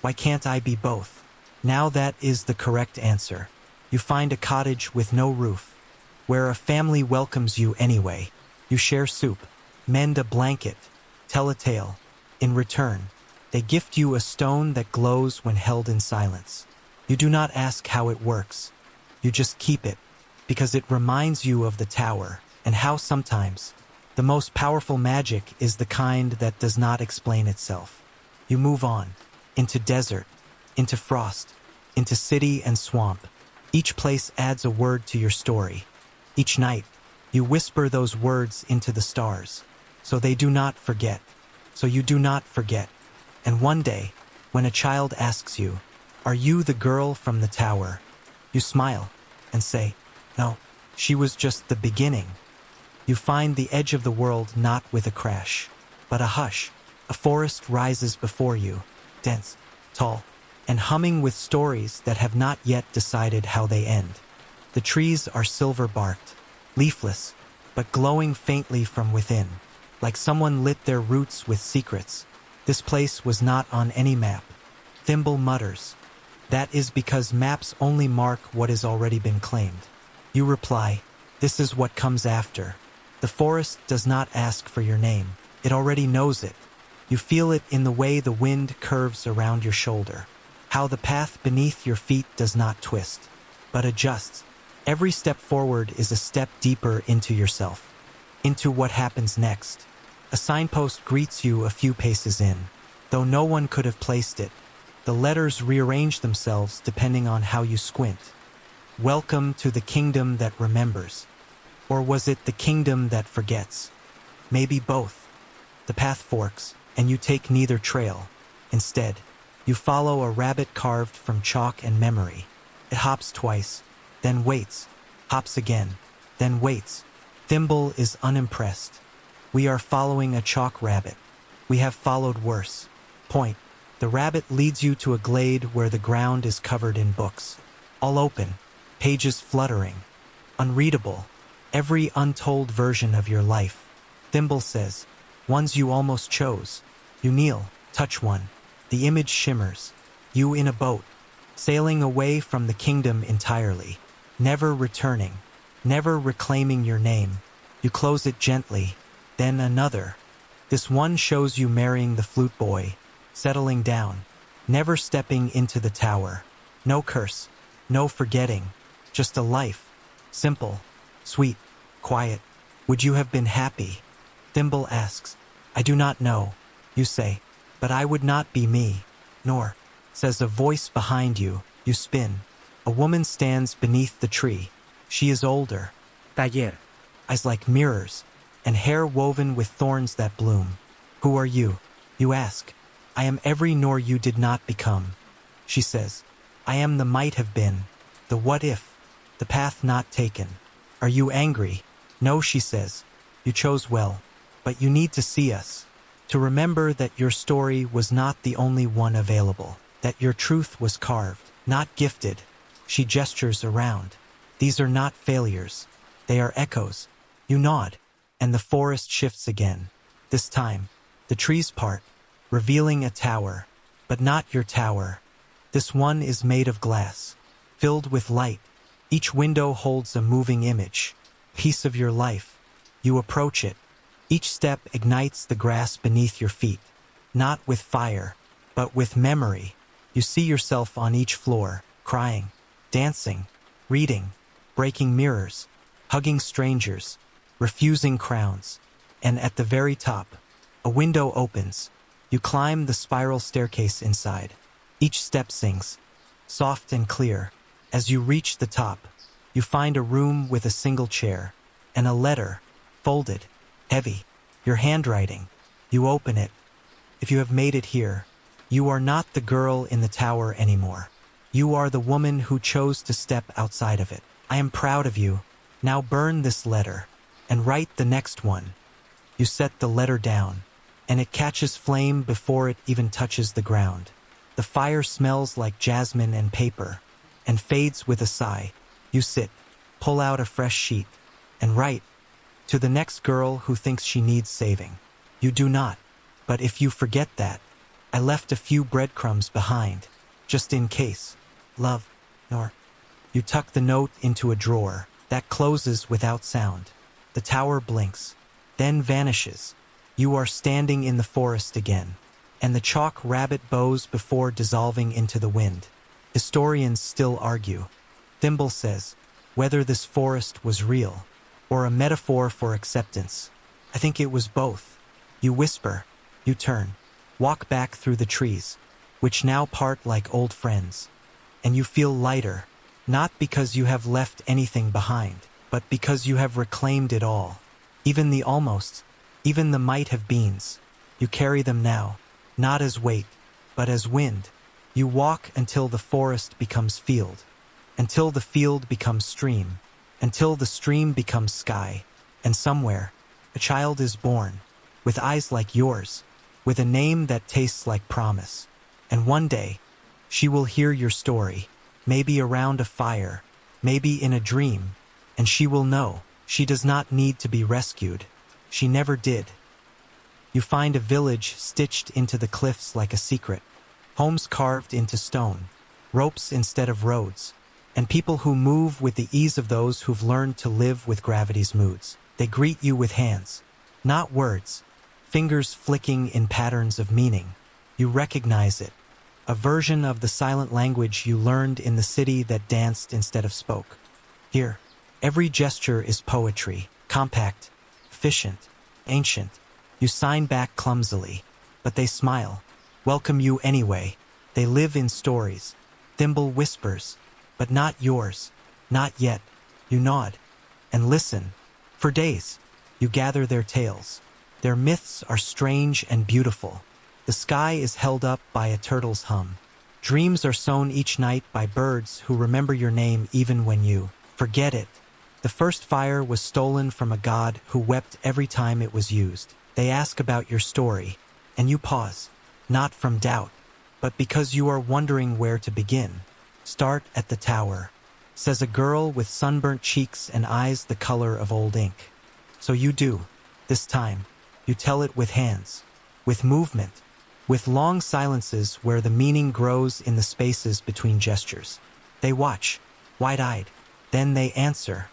Why can't I be both? Now that is the correct answer. You find a cottage with no roof, where a family welcomes you anyway. You share soup, mend a blanket, tell a tale. In return, they gift you a stone that glows when held in silence. You do not ask how it works. You just keep it, because it reminds you of the tower, and how sometimes the most powerful magic is the kind that does not explain itself. You move on, into desert, into frost, into city and swamp. Each place adds a word to your story. Each night, you whisper those words into the stars, so they do not forget, so you do not forget. And one day, when a child asks you, are you the girl from the tower? You smile and say, no, she was just the beginning. You find the edge of the world not with a crash, but a hush. A forest rises before you, dense, tall, and humming with stories that have not yet decided how they end. The trees are silver-barked, leafless, but glowing faintly from within, like someone lit their roots with secrets. This place was not on any map. Thimble mutters. That is because maps only mark what has already been claimed. You reply, this is what comes after. The forest does not ask for your name. It already knows it. You feel it in the way the wind curves around your shoulder. How the path beneath your feet does not twist, but adjusts. Every step forward is a step deeper into yourself, into what happens next. A signpost greets you a few paces in. Though no one could have placed it, the letters rearrange themselves depending on how you squint. Welcome to the kingdom that remembers. Or was it the kingdom that forgets? Maybe both. The path forks, and you take neither trail. Instead, you follow a rabbit carved from chalk and memory. It hops twice, then waits, hops again, then waits. Thimble is unimpressed. We are following a chalk rabbit. We have followed worse. Point. The rabbit leads you to a glade where the ground is covered in books. All open, pages fluttering. Unreadable. Every untold version of your life. Thimble says, ones you almost chose. You kneel, touch one. The image shimmers. You in a boat, sailing away from the kingdom entirely. Never returning, never reclaiming your name. You close it gently, then another. This one shows you marrying the flute boy, settling down, never stepping into the tower. No curse, no forgetting, just a life. Simple, sweet, quiet. Would you have been happy? Thimble asks. I do not know, you say, but I would not be me. Nor, says a voice behind you. You spin. A woman stands beneath the tree. She is older. Taller. Eyes like mirrors, and hair woven with thorns that bloom. Who are you? You ask. I am every nor you did not become. She says, I am the might have been, the what if, the path not taken. Are you angry? No, she says. You chose well, but you need to see us. To remember that your story was not the only one available, that your truth was carved, not gifted. She gestures around. These are not failures. They are echoes. You nod, and the forest shifts again. This time, the trees part, revealing a tower, but not your tower. This one is made of glass, filled with light. Each window holds a moving image, piece of your life. You approach it. Each step ignites the grass beneath your feet, not with fire, but with memory. You see yourself on each floor, crying, dancing, reading, breaking mirrors, hugging strangers, refusing crowns. And at the very top, a window opens. You climb the spiral staircase inside. Each step sings, soft and clear. As you reach the top, you find a room with a single chair, and a letter, folded, heavy, your handwriting. You open it. If you have made it here, you are not the girl in the tower anymore. You are the woman who chose to step outside of it. I am proud of you. Now burn this letter, and write the next one. You set the letter down, and it catches flame before it even touches the ground. The fire smells like jasmine and paper, and fades with a sigh. You sit, pull out a fresh sheet, and write, to the next girl who thinks she needs saving. You do not, but if you forget that, I left a few breadcrumbs behind, just in case. Love, nor. You tuck the note into a drawer that closes without sound. The tower blinks, then vanishes. You are standing in the forest again, and the chalk rabbit bows before dissolving into the wind. Historians still argue. Thimble says, whether this forest was real, or a metaphor for acceptance. I think it was both. You whisper, you turn, walk back through the trees, which now part like old friends, and you feel lighter, not because you have left anything behind, but because you have reclaimed it all. Even the almost, even the might have beens. You carry them now, not as weight, but as wind. You walk until the forest becomes field, until the field becomes stream, until the stream becomes sky, and somewhere, a child is born, with eyes like yours, with a name that tastes like promise. And one day, she will hear your story, maybe around a fire, maybe in a dream, and she will know she does not need to be rescued. She never did. You find a village stitched into the cliffs like a secret, homes carved into stone, ropes instead of roads, and people who move with the ease of those who've learned to live with gravity's moods. They greet you with hands, not words, fingers flicking in patterns of meaning. You recognize it, a version of the silent language you learned in the city that danced instead of spoke. Here, every gesture is poetry, compact, efficient, ancient, You sign back clumsily, but they smile, welcome you anyway. They live in stories. Thimble whispers, but not yours. Not yet. You nod and listen. For days, you gather their tales. Their myths are strange and beautiful. The sky is held up by a turtle's hum. Dreams are sown each night by birds who remember your name even when you forget it. The first fire was stolen from a god who wept every time it was used. They ask about your story, and you pause, not from doubt, but because you are wondering where to begin. Start at the tower, says a girl with sunburnt cheeks and eyes the color of old ink. So you do. This time, you tell it with hands, with movement, with long silences where the meaning grows in the spaces between gestures. They watch, wide-eyed, then they answer,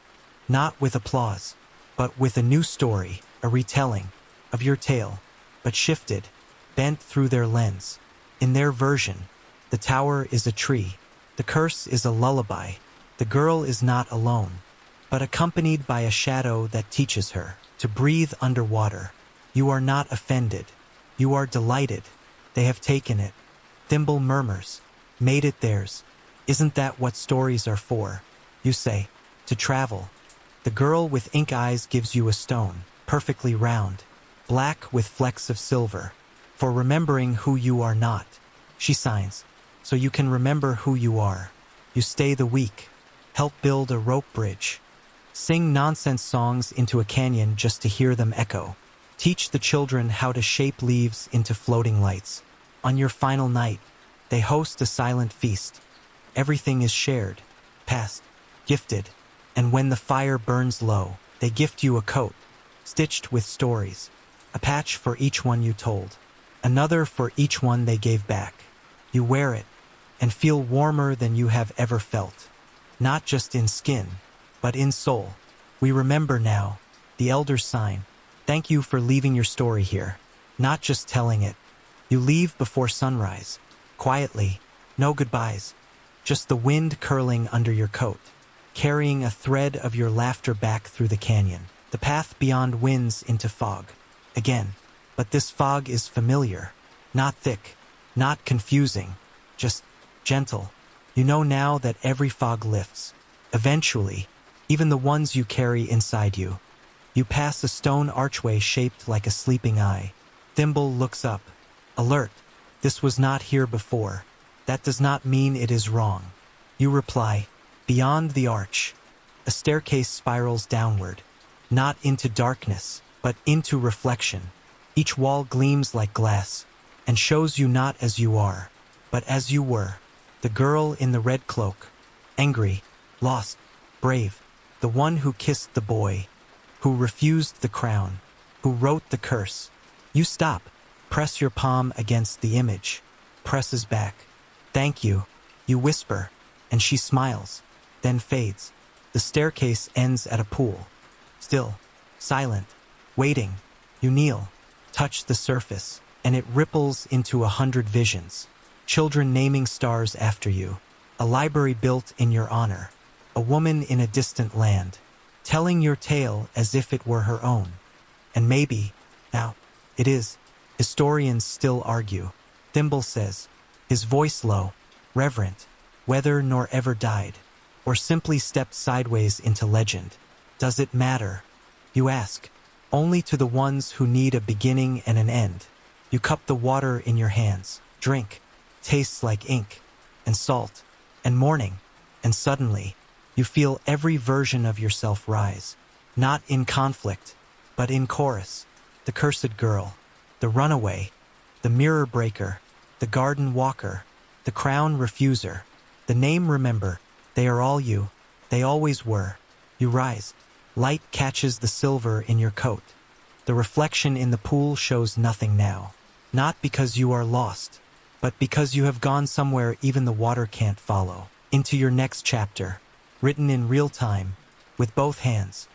not with applause, but with a new story, a retelling of your tale, but shifted, bent through their lens. In their version, the tower is a tree, the curse is a lullaby, the girl is not alone, but accompanied by a shadow that teaches her to breathe underwater. You are not offended. You are delighted. They have taken it. Thimble murmurs, made it theirs. Isn't that what stories are for? You say, to travel. The girl with ink eyes gives you a stone, perfectly round, black with flecks of silver, for remembering who you are not. She signs, so you can remember who you are. You stay the week, help build a rope bridge, sing nonsense songs into a canyon just to hear them echo, teach the children how to shape leaves into floating lights. On your final night, they host a silent feast. Everything is shared, passed, gifted, and when the fire burns low, they gift you a coat, stitched with stories, a patch for each one you told, another for each one they gave back. You wear it, and feel warmer than you have ever felt, not just in skin, but in soul. We remember now, the elders sign, thank you for leaving your story here, not just telling it. You leave before sunrise, quietly, no goodbyes, just the wind curling under your coat, carrying a thread of your laughter back through the canyon. The path beyond winds into fog. Again, but this fog is familiar, not thick, not confusing, just gentle. You know now that every fog lifts. Eventually, even the ones you carry inside you. You pass a stone archway shaped like a sleeping eye. Thimble looks up, alert. This was not here before. That does not mean it is wrong. You reply, beyond the arch. A staircase spirals downward, not into darkness, but into reflection. Each wall gleams like glass, and shows you not as you are, but as you were. The girl in the red cloak, angry, lost, brave, the one who kissed the boy, who refused the crown, who wrote the curse. You stop, press your palm against the image, presses back. Thank you, you whisper, and she smiles, then fades. The staircase ends at a pool. Still, silent, waiting. You kneel, touch the surface, and it ripples into 100 visions. Children naming stars after you, a library built in your honor, a woman in a distant land, telling your tale as if it were her own. And maybe, now, it is. Historians still argue. Thimble says, his voice low, reverent, whether nor ever died, or simply stepped sideways into legend. Does it matter? You ask. Only to the ones who need a beginning and an end. You cup the water in your hands, drink, tastes like ink, and salt, and morning, and suddenly, you feel every version of yourself rise, not in conflict, but in chorus. The cursed girl, the runaway, the mirror breaker, the garden walker, the crown refuser, the name remember, they are all you, they always were. You rise. Light catches the silver in your coat. The reflection in the pool shows nothing now. Not because you are lost, but because you have gone somewhere even the water can't follow. Into your next chapter, written in real time, with both hands.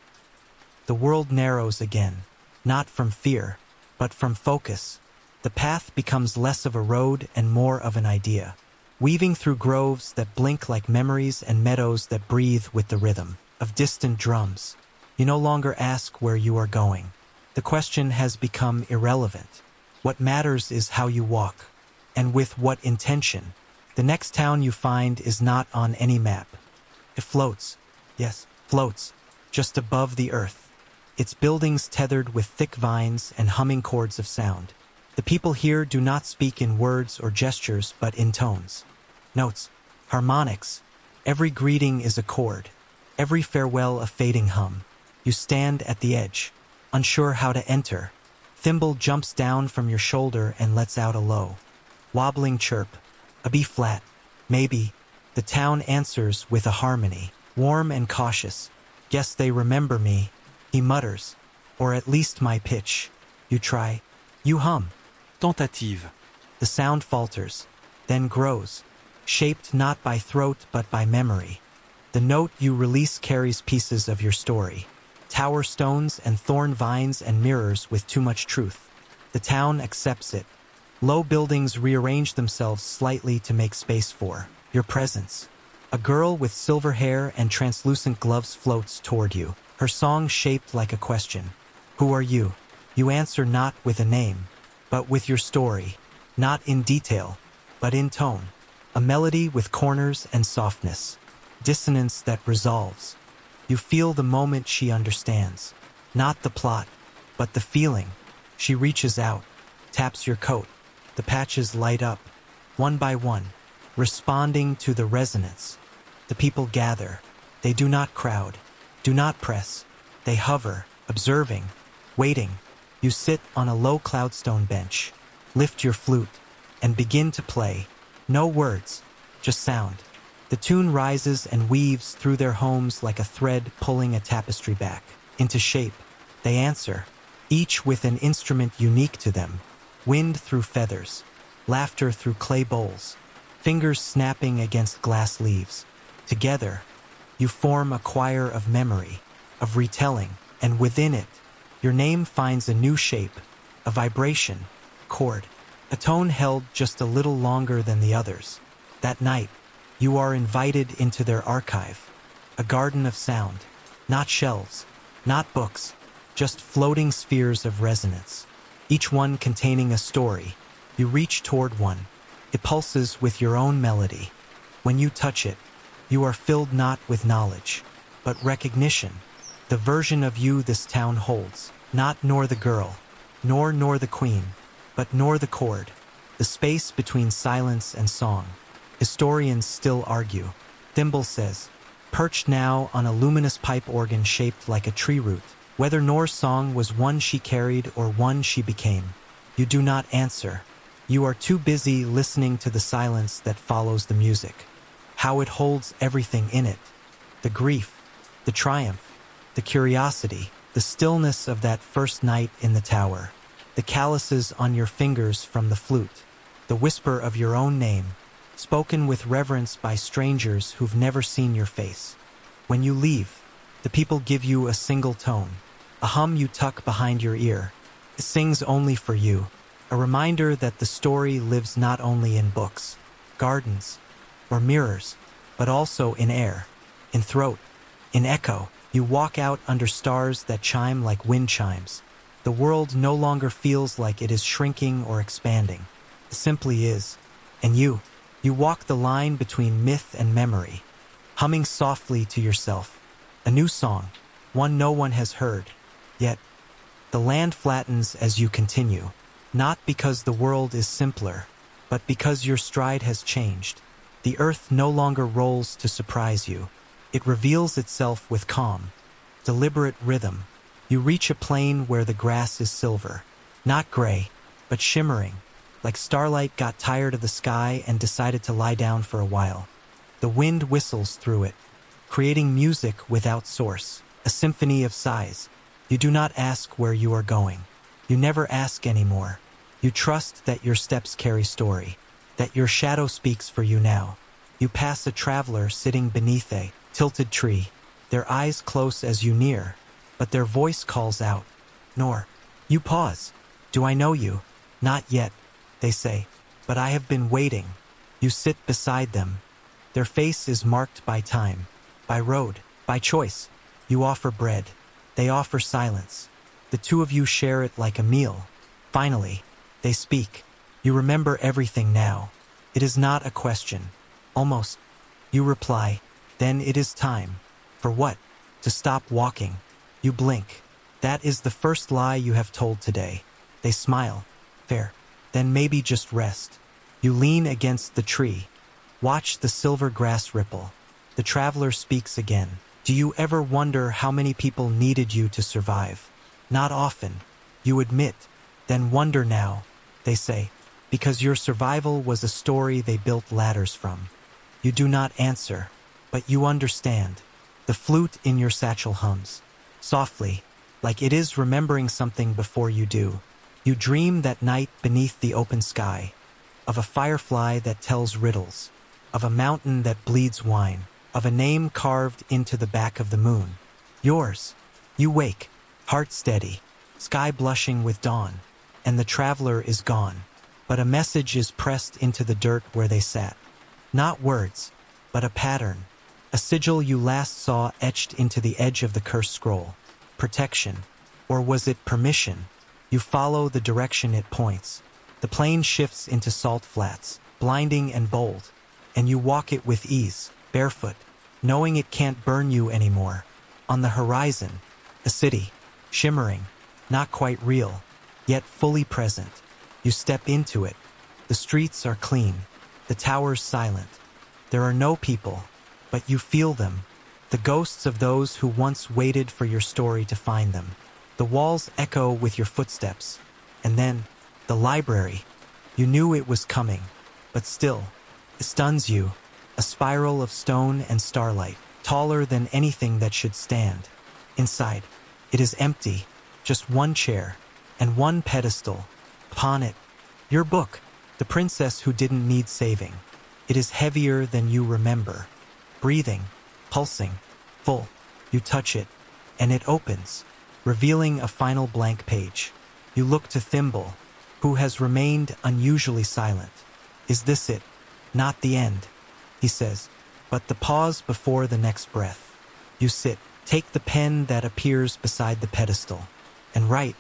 The world narrows again, not from fear, but from focus. The path becomes less of a road and more of an idea, weaving through groves that blink like memories and meadows that breathe with the rhythm of distant drums. You no longer ask where you are going. The question has become irrelevant. What matters is how you walk, and with what intention. The next town you find is not on any map. It floats, yes, floats, just above the earth. Its buildings tethered with thick vines and humming chords of sound. The people here do not speak in words or gestures, but in tones. Notes, harmonics. Every greeting is a chord, every farewell a fading hum. You stand at the edge, unsure how to enter. Thimble jumps down from your shoulder and lets out a low, wobbling chirp, a B flat, maybe. The town answers with a harmony, warm and cautious. Guess they remember me, he mutters, or at least my pitch. You try, you hum. Tentative. The sound falters, then grows, shaped not by throat but by memory. The note you release carries pieces of your story. Tower stones and thorn vines and mirrors with too much truth. The town accepts it. Low buildings rearrange themselves slightly to make space for your presence. A girl with silver hair and translucent gloves floats toward you, her song shaped like a question. Who are you? You answer not with a name, but with your story. Not in detail, but in tone. A melody with corners and softness. Dissonance that resolves. You feel the moment she understands. Not the plot, but the feeling. She reaches out, taps your coat. The patches light up, one by one, responding to the resonance. The people gather. They do not crowd, do not press. They hover, observing, waiting. You sit on a low cloudstone bench, lift your flute, and begin to play. No words, just sound. The tune rises and weaves through their homes like a thread pulling a tapestry back into shape. They answer, each with an instrument unique to them. Wind through feathers, laughter through clay bowls, fingers snapping against glass leaves. Together, you form a choir of memory, of retelling, and within it, your name finds a new shape, a vibration, chord, a tone held just a little longer than the others. That night, you are invited into their archive, a garden of sound, not shelves, not books, just floating spheres of resonance, each one containing a story. You reach toward one. It pulses with your own melody. When you touch it, you are filled not with knowledge, but recognition, the version of you this town holds, not nor the girl, nor the queen, but nor the chord, the space between silence and song. Historians still argue. Thimble says, perched now on a luminous pipe organ shaped like a tree root, whether Nor's song was one she carried or one she became. You do not answer. You are too busy listening to the silence that follows the music. How it holds everything in it. The grief, the triumph, the curiosity, the stillness of that first night in the tower, the calluses on your fingers from the flute, the whisper of your own name, spoken with reverence by strangers who've never seen your face. When you leave, the people give you a single tone, a hum you tuck behind your ear. It sings only for you, a reminder that the story lives not only in books, gardens, or mirrors, but also in air, in throat, in echo. You walk out under stars that chime like wind chimes. The world no longer feels like it is shrinking or expanding. It simply is. And you walk the line between myth and memory, humming softly to yourself. A new song, one no one has heard. Yet, the land flattens as you continue, not because the world is simpler, but because your stride has changed. The earth no longer rolls to surprise you. It reveals itself with calm, deliberate rhythm. You reach a plain where the grass is silver, not gray, but shimmering, like starlight got tired of the sky and decided to lie down for a while. The wind whistles through it, creating music without source, a symphony of sighs. You do not ask where you are going. You never ask anymore. You trust that your steps carry story, that your shadow speaks for you now. You pass a traveler sitting beneath a tilted tree, their eyes close as you near, but their voice calls out, Nor. You pause. Do I know you? Not yet, they say, but I have been waiting. You sit beside them. Their face is marked by time, by road, by choice. You offer bread. They offer silence. The two of you share it like a meal. Finally, they speak. You remember everything now. It is not a question. Almost. You reply, then it is time. For what? To stop walking. You blink. That is the first lie you have told today. They smile. Fair. Then maybe just rest. You lean against the tree. Watch the silver grass ripple. The traveler speaks again. Do you ever wonder how many people needed you to survive? Not often. You admit. Then wonder now, they say, because your survival was a story they built ladders from. You do not answer, but you understand. The flute in your satchel hums. Softly, like it is remembering something before you do. You dream that night beneath the open sky, of a firefly that tells riddles, of a mountain that bleeds wine, of a name carved into the back of the moon. Yours. You wake, heart steady, sky blushing with dawn, and the traveler is gone. But a message is pressed into the dirt where they sat. Not words, but a pattern. A sigil you last saw etched into the edge of the cursed scroll. Protection. Or was it permission? You follow the direction it points. The plane shifts into salt flats, blinding and bold, and you walk it with ease, barefoot, knowing it can't burn you anymore. On the horizon, a city, shimmering, not quite real, yet fully present. You step into it. The streets are clean, the towers silent. There are no people, but you feel them, the ghosts of those who once waited for your story to find them. The walls echo with your footsteps, and then, the library. You knew it was coming, but still, it stuns you, a spiral of stone and starlight, taller than anything that should stand. Inside, it is empty, just one chair, and one pedestal. Upon it, your book, The Princess Who Didn't Need Saving. It is heavier than you remember. Breathing, pulsing, full. You touch it, and it opens, revealing a final blank page. You look to Thimble, who has remained unusually silent. Is this it? Not the end, he says, but the pause before the next breath. You sit, take the pen that appears beside the pedestal, and write,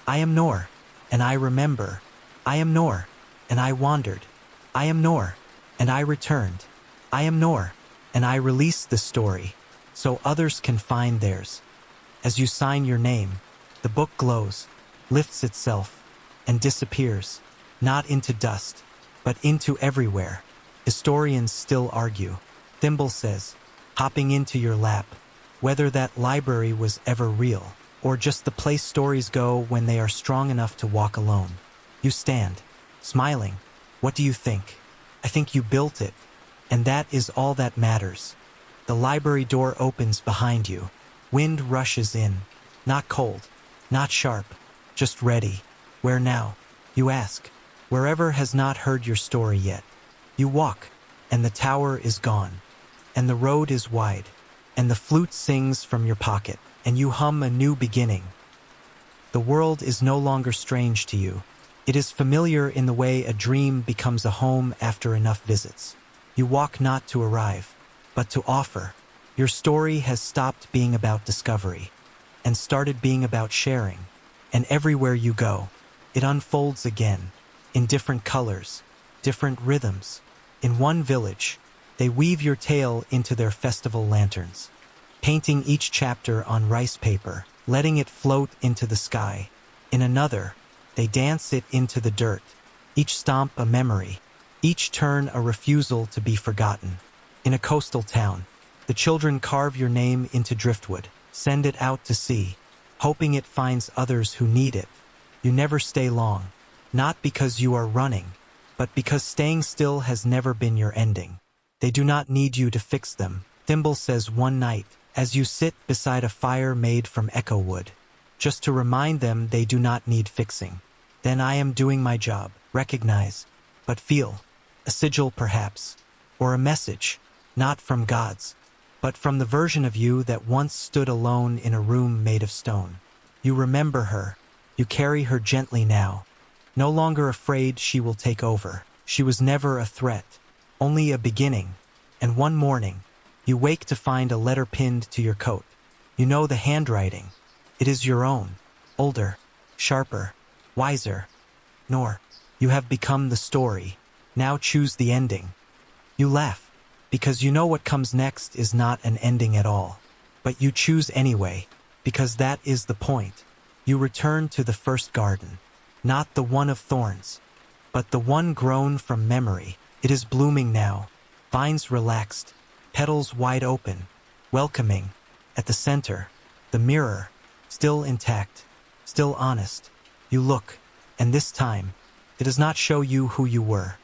I am Nor, and I remember. I am Nor, and I wandered. I am Nor, and I returned. I am Nor, and I release the story, so others can find theirs. As you sign your name, the book glows, lifts itself, and disappears, not into dust, but into everywhere. Historians still argue. Thimble says, hopping into your lap, whether that library was ever real, or just the place stories go when they are strong enough to walk alone. You stand, smiling. What do you think? I think you built it, and that is all that matters. The library door opens behind you. Wind rushes in, not cold, not sharp, just ready. Where now? You ask. Wherever has not heard your story yet. You walk, and the tower is gone, and the road is wide, and the flute sings from your pocket, and you hum a new beginning. The world is no longer strange to you. It is familiar in the way a dream becomes a home after enough visits. You walk not to arrive, but to offer. Your story has stopped being about discovery, and started being about sharing. And everywhere you go, it unfolds again, in different colors, different rhythms. In one village, they weave your tale into their festival lanterns, painting each chapter on rice paper, letting it float into the sky. In another, they dance it into the dirt, each stomp a memory, each turn a refusal to be forgotten. In a coastal town, the children carve your name into driftwood, send it out to sea, hoping it finds others who need it. You never stay long, not because you are running, but because staying still has never been your ending. They do not need you to fix them, Thimble says one night, as you sit beside a fire made from echo wood, just to remind them they do not need fixing. Then I am doing my job, recognize, but feel, a sigil perhaps, or a message, not from God's, but from the version of you that once stood alone in a room made of stone. You remember her, you carry her gently now, no longer afraid she will take over. She was never a threat, only a beginning, and one morning, you wake to find a letter pinned to your coat. You know the handwriting. It is your own. older, sharper, wiser. Nor, you have become the story. Now choose the ending. You laugh, because you know what comes next is not an ending at all. But you choose anyway, because that is the point. You return to the first garden, not the one of thorns, but the one grown from memory. It is blooming now, vines relaxed, petals wide open, welcoming. At the center, the mirror, still intact, still honest. You look, and this time, it does not show you who you were,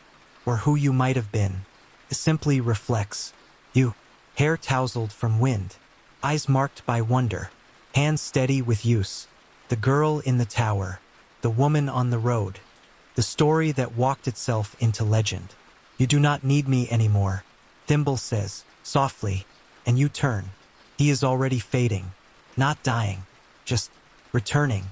or who you might have been. It simply reflects you, hair tousled from wind, eyes marked by wonder, hands steady with use. The girl in the tower, the woman on the road, the story that walked itself into legend. You do not need me anymore, Thimble says, softly, and you turn. He is already fading, not dying, just returning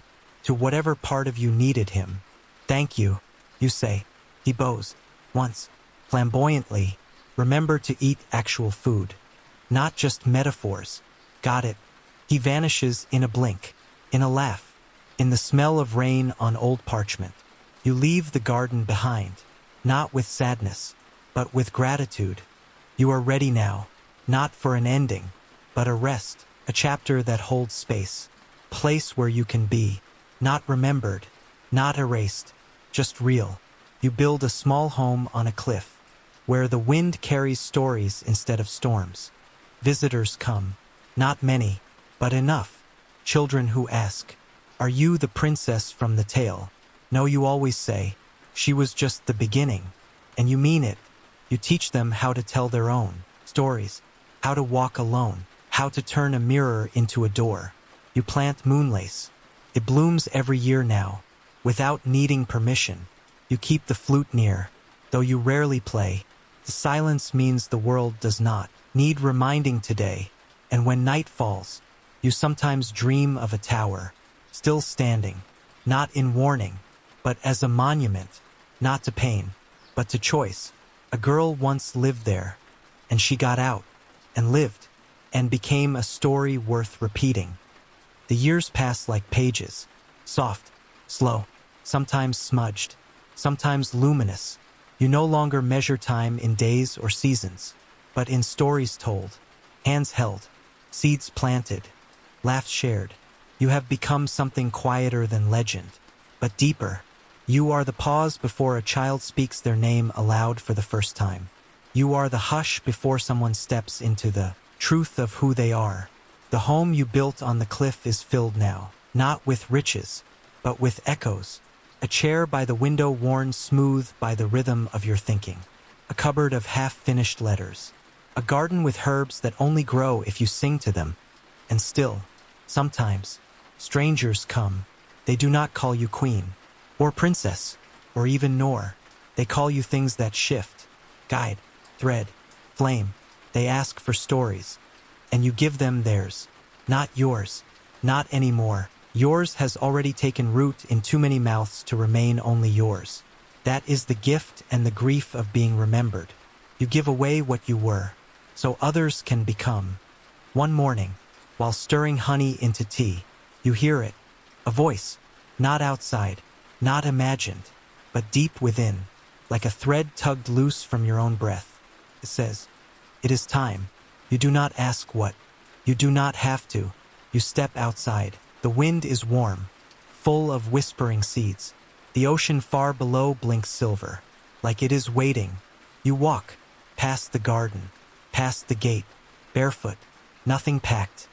to whatever part of you needed him. Thank you, you say. He bows, once, flamboyantly. Remember to eat actual food, not just metaphors. Got it. He vanishes in a blink, in a laugh, in the smell of rain on old parchment. You leave the garden behind, not with sadness, but with gratitude. You are ready now, not for an ending, but a rest, a chapter that holds space, place where you can be, not remembered, not erased, just real. You build a small home on a cliff, where the wind carries stories instead of storms. Visitors come, not many, but enough. Children who ask, "Are you the princess from the tale?" No, you always say, "She was just the beginning." And you mean it. You teach them how to tell their own stories, how to walk alone, how to turn a mirror into a door. You plant moonlace. It blooms every year now, without needing permission. You keep the flute near, though you rarely play. The silence means the world does not need reminding today. And when night falls, you sometimes dream of a tower, still standing, not in warning, but as a monument, not to pain, but to choice. A girl once lived there, and she got out, and lived, and became a story worth repeating. The years pass like pages, soft, slow, sometimes smudged, sometimes luminous. You no longer measure time in days or seasons, but in stories told, hands held, seeds planted, laughs shared. You have become something quieter than legend, but deeper. You are the pause before a child speaks their name aloud for the first time. You are the hush before someone steps into the truth of who they are. The home you built on the cliff is filled now, not with riches, but with echoes. A chair by the window worn smooth by the rhythm of your thinking. A cupboard of half-finished letters. A garden with herbs that only grow if you sing to them. And still, sometimes, strangers come. They do not call you queen, or princess, or even Nor. They call you things that shift, guide, thread, flame. They ask for stories, and you give them theirs. Not yours, not anymore. Yours has already taken root in too many mouths to remain only yours. That is the gift and the grief of being remembered. You give away what you were, so others can become. One morning, while stirring honey into tea, you hear it, a voice, not outside, not imagined, but deep within, like a thread tugged loose from your own breath. It says, "It is time." You do not ask what. You do not have to. You step outside. The wind is warm, full of whispering seeds. The ocean far below blinks silver, like it is waiting. You walk, past the garden, past the gate, barefoot, nothing packed.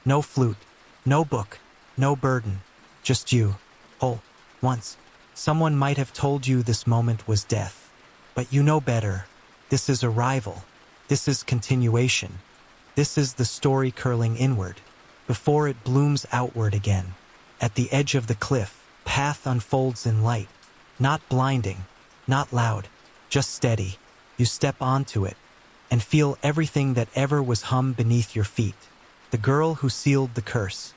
No flute, no book, no burden, just you, whole. Once, someone might have told you this moment was death. But you know better. This is arrival. This is continuation. This is the story curling inward, before it blooms outward again. At the edge of the cliff, path unfolds in light, not blinding, not loud, just steady. You step onto it, and feel everything that ever was hum beneath your feet. The girl who sealed the curse,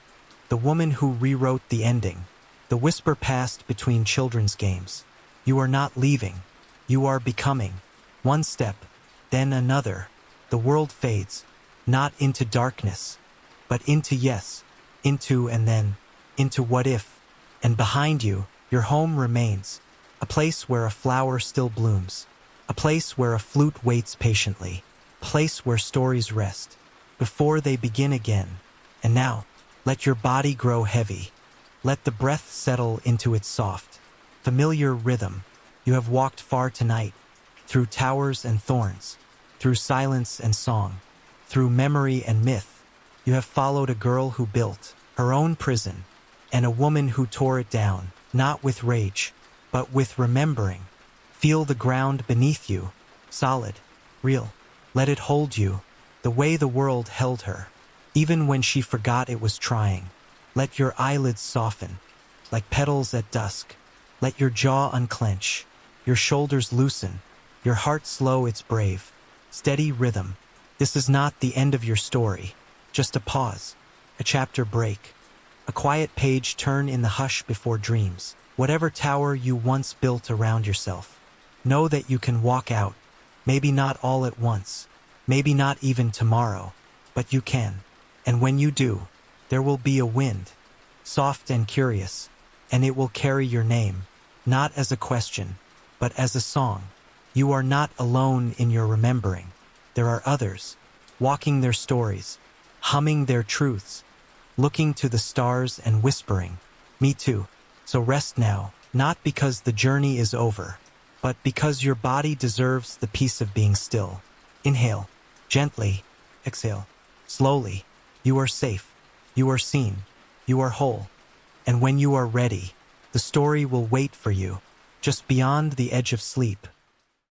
the woman who rewrote the ending, the whisper passed between children's games. You are not leaving, you are becoming. One step, then another. The world fades, not into darkness, but into yes, into and then, into what if. And behind you, your home remains, a place where a flower still blooms, a place where a flute waits patiently, a place where stories rest before they begin again. And now, let your body grow heavy. Let the breath settle into its soft, familiar rhythm. You have walked far tonight, through towers and thorns, through silence and song, through memory and myth. You have followed a girl who built her own prison, and a woman who tore it down, not with rage, but with remembering. Feel the ground beneath you, solid, real. Let it hold you, the way the world held her, even when she forgot it was trying. Let your eyelids soften, like petals at dusk. Let your jaw unclench, your shoulders loosen, your heart slow its brave, steady rhythm. This is not the end of your story, just a pause, a chapter break, a quiet page turn in the hush before dreams. Whatever tower you once built around yourself, know that you can walk out, maybe not all at once, maybe not even tomorrow, but you can. And when you do, there will be a wind, soft and curious, and it will carry your name, not as a question, but as a song. You are not alone in your remembering. There are others, walking their stories, humming their truths, looking to the stars and whispering, "Me too." So rest now, not because the journey is over, but because your body deserves the peace of being still. Inhale, gently, exhale, slowly. You are safe, you are seen, you are whole. And when you are ready, the story will wait for you, just beyond the edge of sleep.